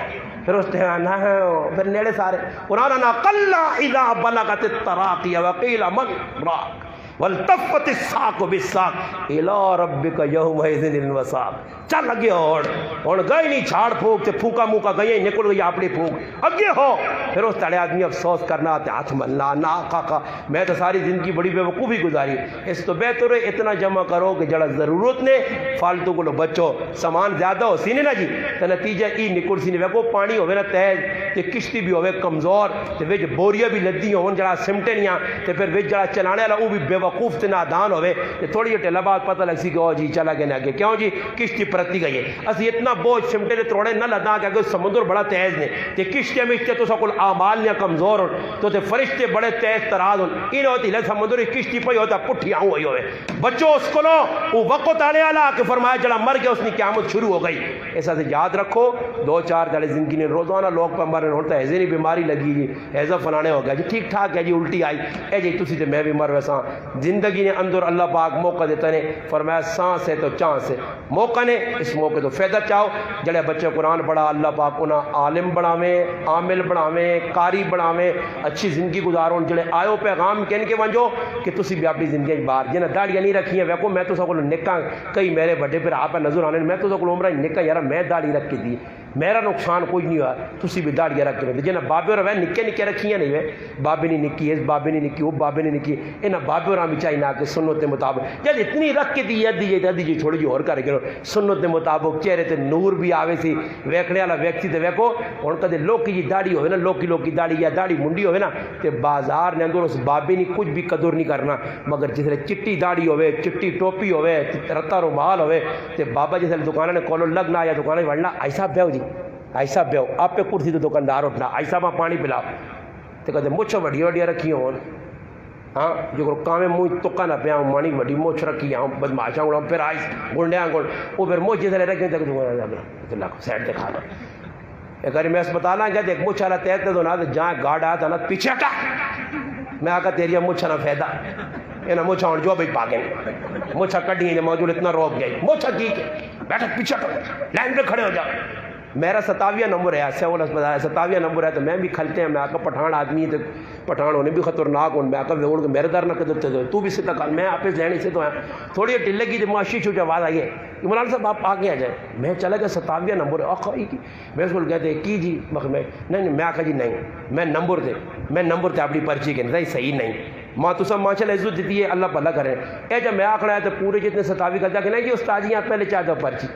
پھر اس نے آنا ہے پھر نیڑے سارے قرآن آنا قلّا اذا بلغت التراقی وقیل من راق والتفت الساق بالساق الى ربک یومئذ المساق چل اگے اور گئی نہیں چھاڑ پھونک تے پھونکا موکا گئی نکل گئی اپنی پھونک اگے ہو پھر اس تڑے آدمی افسوس کرنا تے ہاتھ ملنا نا آقا میں تو ساری زندگی بڑی بے وقوفی گزاری اس تو بہتر ہے اتنا جمع کرو کہ جڑا ضرورت نے فالتو کو بچو سامان زیادہ ہو سینے نا جی تو نتیجہ ای نکل سینے ویکو پانی ہوئے نا تیز تے کشتی بھی ہوئے کمزور تے وچ بوریاں بھی لدی ہون جڑا سمٹے نہیں تے پھر وچ جڑا چلانے والا وہ بھی بے وقوف تے نادان ہوئے تے تھوڑی ٹھیلا بات پتہ لگ سی کہ او جی چلا گیا نہ کہ کیوں جی کشتی پرتی گئی ہے اسی اتنا بوجھ سمٹے تروڑے نہ لدا کہ سمندر بڑا تیز نے تے کشتے مشتے تو سکل آمال نے کمزور ہوں تو تے فرشتے بڑے تیز تراز ہوں انہیں ہوتی لے سمندر کشتی پہ ہوتا پٹھی آؤں ہوئی ہوئے بچوں اس کو لو وہ وقت آنے والا کہ فرمایا جڑا مر گیا اس نے قیامت شروع ہو گئی ایسا سے یاد رکھو 2-4 دڑے زندگی نے روزانہ لوگ پہ مرنے ہوتا ہے ایسے نہیں بیماری لگی جی ایسا فلانے ہو گیا جی ٹھیک ٹھاک ہے جی الٹی آئی اے جی تسی تے میں بھی مر ویسا زندگی نے اندر اللہ پاک موقع دیتا نے فرمایا سانس ہے تو چانس ہے موقع نے اس موقع تو فائدہ چاہو جڑے بچے قرآن پڑھا اللہ پاک انہیں عالم بناویں عامل بناویں قاری بناویں اچھی زندگی گزارو جڑے آئو پیغام کہن کے ونجو کہ تسی بھی اپنی زندگی باہر جنہیں داڑیاں نہیں رکھی ہیں ویکو میں تو سکول نکاں کئی میرے بڑے پھر آپ نظر آنے میں تو سکول عمرہ نکاں یار میں داڑھی رکھ کے دی میرا نقصان کوئی نہیں ہوا تسی بھی داڑیاں رکھ کے رکھتے جنہیں بابے اور نکے نکے رکھیاں نہیں ہوئے بابے نہیں نکی اس بابے نہیں نکی وہ بابے نہیں نکی انہیں بابے اور بھی چاہیے نہ کہ سنت کے مطابق جب اتنی رکھ کے دی دیجیے تھوڑی جی اور کر کے سنت کے مطابق چہرے تے نور بھی آوے سی ویکھنے والا ویکتی تے ویکھو ہن کدے لوکی جی داڑھی ہوئے نا لوکی داڑھی یا داڑھی منڈی ہوئے نا تے بازار نے اندر اس بابے نے کچھ بھی قدر نہیں کرنا مگر جسے چٹی داڑھی ہوئے چٹی ٹوپی ہوئے رتا رومال ہوئے تے بابا جسے دکانہ نے کولو لگنا یا دکانہ وڑنا ایسا بیو جی ایسا بیو آپ پہ کرسی تو دکاندار اٹھنا ایسا ماں پانی پلاؤ تو کہتے مچھ وڈیا وڈیا رکھی ہوں ہاں جو کامیں منہ تکا نہ پیا ہوں مانی وڈی مچھ رکھی ہوں بدماشا گڑا پھر آئیس گنڈیا گڑ وہ پھر مچھ جیسے رکھیں تو لاکھ سیٹ دکھا دو اگر میں اسپتال آ گیا تو ایک مچھ والا تیرتے تو نہ جہاں گارڈ آیا تھا نا پیچھے ہٹا میں آ کر تیری مچھ نہ فائدہ یہ نہ مچھا ہوں جو بھائی پاگیں مچھا کٹی ہے موجود اتنا روک گئی مچھا ٹھیک ہے بیٹھا پیچھے ہٹو لائن پہ کھڑے ہو جاؤ میرا 27واں نمبر ہے سول اسپتال 27واں نمبر ہے تو میں بھی کھلتے ہیں میں آ کر پٹھان آدمی ہے تو پٹھان ہونے بھی خطرناک ہوں میں آ کر ویوڑ کے میرے در نہ قدرتے دو تو بھی سیدھا کر میں آپ لینے سے تو ہیں تھوڑی ٹلے کی معاشی چھوٹی آواز آئی ہے کہ مولانا صاحب آپ آگے آ جائیں میں چلا گیا 27واں نمبر ہے آخری کی میں اس کو کہتے ہیں کی جی میں نہیں میں آخر جی نہیں میں نمبر تے اپنی پرچی کے نہیں صحیح نہیں ماں تو سب ماشاء اللہ عزت دیتی ہے اللہ بھلا کریں اے جب میں آخر آیا تو پورے جتنے 27 کرتا کہ نہیں جی استاد جی آپ پہلے چاہتے ہو پرچی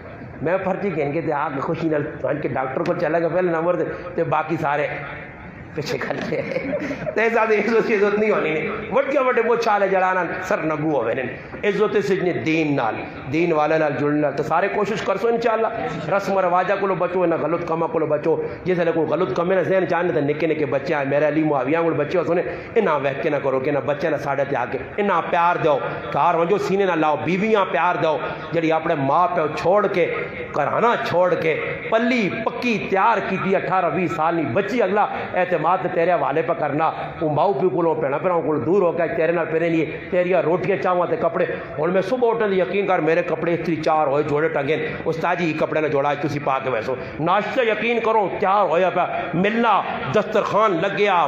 میں پرچی کہن کے آگ خوشی نہ کے ڈاکٹر کو چلا گیا پہلے نمبر دے باقی سارے پیچھے کھلتے ہیں تو زیادہ عزت نہیں ہونی نہیں وٹ کے وٹے وہ چھالے جڑانا سر نگو ہوئے نہیں عزت سجنے دین والے نال جڑنے نال تو سارے کوشش کرسو انشاءاللہ رسم و رواجہ کو بچو نہ غلط کما کو بچو جیسے کوئی غلط کمے نہ ذہن چاہنے تو نکے نکے بچے ہیں میرے علی معاویہ کو بچے ہوتے ہیں انہاں ویک کے نہ کرو کہ نہ بچے نہ ساڑھے تے آ کے انہاں پیار دو کار ونجو سینے نہ لاؤ بیویاں پیار دو جڑی اپنے ماں پہ چھوڑ کے کرانا چھوڑ کے پلی پکی تیار کی تھی 18-20 سال نہیں بچی اگلا اعتماد تیرے حوالے پہ کرنا وہ ماؤ پیو کو پینا پینا کو دور ہو کے تیرے نال پہنے لیے تیریا روٹیاں چاہواں تے کپڑے اور میں صبح اٹھن یقین کر میرے کپڑے اتنی 4 ہوئے جوڑے ٹنگے استاد جی کپڑے نہ جوڑا تسی پا کے ویسو ناشتہ یقین کرو تیار ہویا پیا ملنا دسترخوان لگیا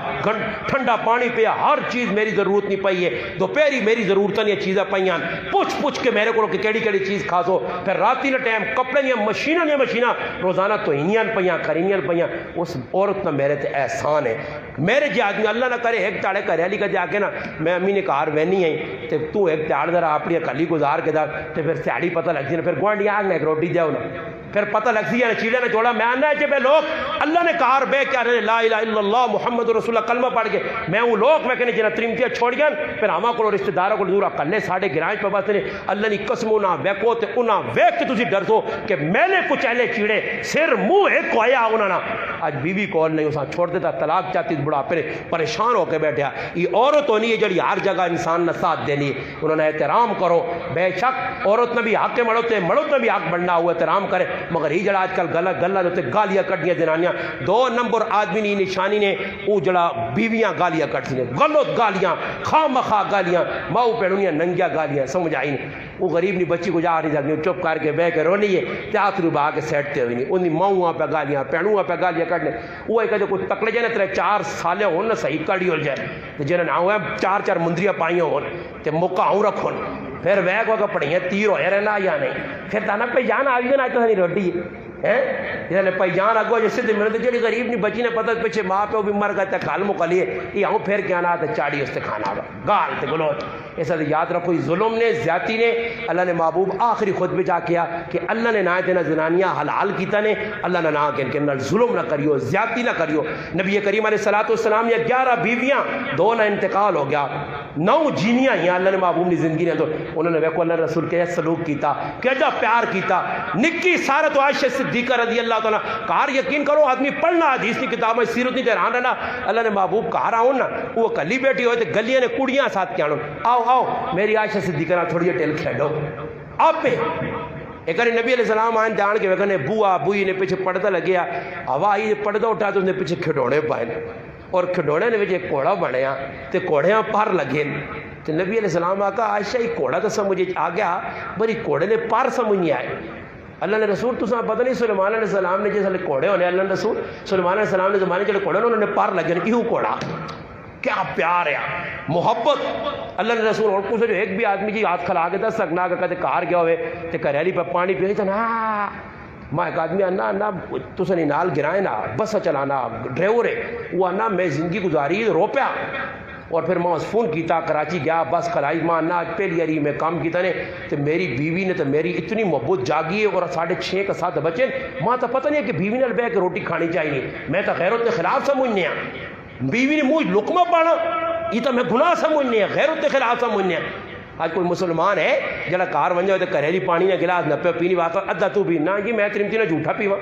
ٹھنڈا پانی پیا ہر چیز میری ضرورت نہیں پئی ہے دوپہری میری ضرورتاں یہ چیزیں پئیاں پوچھ کے میرے کو کہ کیڑی چیز کھاسو پھر راتی نہ ٹائم کپڑے نہیں مشیناں روزانہ تو ہینیاں پئیاں کرینیاں پئیاں اس عورت نہ میرے تے احسان ہے میرے جی آدمی اللہ نہ کرے ایک تاڑے کرے علی کا جا کے نا میں امی نے کار وینی آئی تے تو ایک تاڑ ذرا اپنی کلی گزار کے دار تے پھر سیاڑی پتہ لگ سی نا پھر گوانڈی آگ میں ایک روٹی جاؤ نا پھر پتہ لگ سی ہے چیڑے نے جوڑا میں آنا ہے جب لوگ اللہ نے کار بے کیا رہے لا الہ الا اللہ محمد رسول اللہ کلمہ پڑھ کے میں وہ لوگ میں کہنے جنہ تریمتیاں چھوڑ گیا پھر ہما کو رشتہ داروں کو دورا کلے ساڑھے گرائیں پہ بس نے اللہ نے قسم نہ ویکو تے انہاں ویک کے تسی ڈر دو کہ میں نے کچھ اہلے چیڑے سر منہ ایک کو آیا انہاں نا آج بیوی کال نہیں اساں چھوڑ دیتا طلاق چاہتی بڑا پھر پریشان ہو کے بیٹھا یہ عورت ہونی ہے جڑی ہر جگہ انسان نہ ساتھ دینی انہوں نے احترام کرو بے شک عورت نے بھی حق کے مرد نے بھی حق بننا ہوا احترام کرے مگر ہی جڑا آج کل گلا جو گالیاں کٹیاں جنانیاں 2 نمبر آدمی نہیں نشانی نے وہ جڑا بیویاں گالیاں کٹتی ہیں غلط گالیاں خواہ مخواہ گالیاں ماؤ پیڑونیاں ننگیا گالیاں سمجھ آئی نہیں وہ غریب نہیں بچی کو جا رہی سکتی چپ کر کے بہ کے رونی ہے تیاتر با کے سیٹتے ہوئی نہیں انہیں ماؤں پہ گالیاں پیڑوں پہ گالیاں کٹنے وہ ایک جو کچھ تکڑے جائے نا 4 سالے ہوں نا صحیح کڑی ہو جائے تو جنہیں نہ ہوئے 4 مندریاں پائیاں ہوں تو موقع ہوں رکھو پھر ویک وقت پڑھیں تیر ہوئے رہنا یا نہیں پھر تانا پہ جانا آئی گا نا تو نہیں روٹی ہے ہیں پائی جان اگو جیسے تو میرے جڑی غریب نہیں بچی نے پتہ پیچھے ماں پیو بھی مر گئے تے کھال مکلیے یہ آؤں پھر کیا نہ تے چاڑی اس تے کھانا گا گال تے گلوچ ایسا یاد رکھو ظلم نے زیادتی نے اللہ نے محبوب آخری خطبے جا کیا کہ اللہ نے نہ تینا زنانیاں حلال کیتا نے اللہ نے نہ کہ ان ظلم نہ کریو زیادتی نہ کریو نبی کریم علیہ السلام یا 11 بیویاں 2 نہ انتقال ہو گیا 9 جینیاں ہی اللہ نے محبوب نے زندگی نے تو انہوں نے ویکو اللہ رسول کے سلوک کیتا کیجا پیار کیتا نکی سارت و عائشہ صدیقہ رضی اللہ تعالیٰ کار یقین کرو آدمی پڑھنا حدیث کی کتاب میں سیرت نہیں تیران رہنا اللہ نے محبوب کہا رہا ہوں نا وہ کلی بیٹی ہوئے تھے گلیاں نے کڑیاں ساتھ کیا آؤ آؤ میری عائشہ صدیقہ نہ تھوڑی ٹیل کھیڑو آپ پہ ایک بار نبی علیہ السلام آئیں جان کے ویکنے بوا بوئی نے پیچھے پردہ لگیا ہوا آئی پردہ اٹھا تو انہیں پیچھے کھڈوڑے پائے اور کھڈوڑے نے ایک کوڑا بنیا تے کوڑیاں پار لگے تو نبی علیہ السلام آکا عائشہ یہ کوڑا تو سمجھے آ گیا بری کوڑے نے پار سمجھ نہیں آئے اللہ نے رسول تو سنا پتہ نہیں سلیمان علیہ السلام نے جیسے کوڑے ہونے اللہ نے رسول سلیمان علیہ السلام نے زمانے چلے کوڑے انہوں نے پار لگے کیوں کوڑا کیا پیار ہے محبت اللہ نے رسول اور کچھ جو ایک بھی آدمی جی ہاتھ کھلا کے دس سکنا کہ کہتے کار گیا ہوئے تو کریلی پہ پانی پیے تو نا ماں ایک آدمی انا تو سنی نال گرائے نا بس چلانا ڈرائیور ہے وہ انا میں زندگی گزاری رو پیا اور پھر میں فون کیتا کراچی گیا بس کھلائی ماں انا پہلی اری میں کام کیتا نے تو میری بیوی نے تو میری اتنی محبت جاگی ہے اور 6:30 کا 7 بچے ماں تو پتہ نہیں کہ بیوی نے بہ کے روٹی کھانی چاہیے میں تو غیرت کے خلاف سمجھنے ہیں بیوی نے منہ لقمہ پانا یہ تو میں گناہ سمجھنے ہیں غیرت کے خلاف سمجھنے ہیں آج کوئی مسلمان ہے جڑا کار بن جائے تو کریلی پانی نہ گلاس نہ پہ پینی بات ادھا تو بھی نہ یہ میں ترمتی نہ جھوٹا پیوا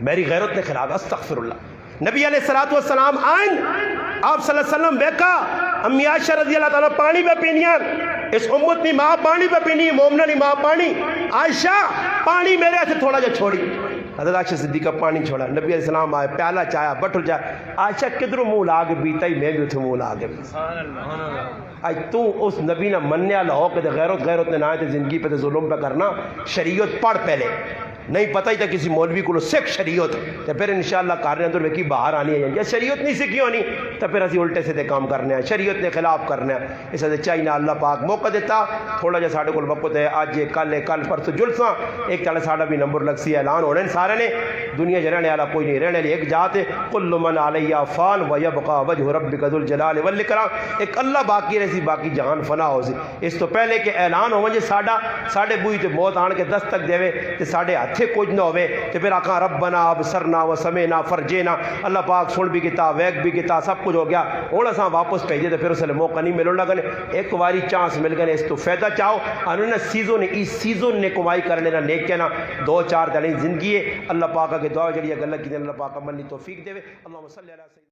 میری غیرت کے خلاف استغفر اللہ نبی علیہ السلام آئیں آپ صلی اللہ علیہ وسلم بیکا امی عائشہ رضی اللہ تعالیٰ پانی پہ پینیاں اس امت نے ماں پانی پہ پینی مومنہ نے ماں پانی عائشہ پانی میرے سے تھوڑا جا چھوڑی حضرت عائشہ صدیقہ پانی چھوڑا نبی علیہ السلام آئے پیالہ چایا بٹھل جائے عائشہ کدھروں منہ لاگ بیتا ہی میں بھی اتھے منہ لاگ بیتا آج تو اس نبی نہ منیا لہو کہ غیرت نے نہ آئے تھے زندگی پہ ظلم پہ کرنا شریعت پڑھ پہلے نہیں پتہ ہی تھا کسی مولوی کو سکھ شریعت تو پھر انشاءاللہ کارنے اندر ویکی باہر آنی ہے یا شریعت نہیں سکھی ہونی تو پھر اسی الٹے سے کام کرنے ہیں شریعت نے خلاف کرنے ہیں اس سے چاہیے اللہ پاک موقع دیتا تھوڑا جا ساڑھے کو وقت ہے آج کل پرسوں جلساں ایک چلے ساڑھا بھی نمبر لگ سی اعلان ہونے سارے نے دنیا جو رہنے والا کوئی نہیں رہنے لئے ایک جات ہے کل من علیہ فان ویبقى وجہ ربک ذو الجلال والاکرام ایک اللہ باقی رہی باقی جہان فنا ہو سی اس تو پہلے کہ اعلان ہو جے ساڑھے بوئی تے موت آن کے دستک دے تے ساڑھے ہتھے کچھ نہ ہوئے تے پھر آکھاں ربنا ابصرنا وسمعنا فرجینا اللہ پاک سن بھی کیتا ویک بھی کیتا سب کچھ ہو گیا ہن اساں واپس بھیجے تے پھر اسے موقع نہیں ملن لگا ایک واری چانس مل گئے اس تو فائدہ چاہو انہوں نے سیزن نے کمائی کرنے نہ نیک کہنا 2-4 دن زندگی ہے اللہ پاک کے دعا جڑی گل کی اللہ پاک منی توفیق دے اللہم صلی علی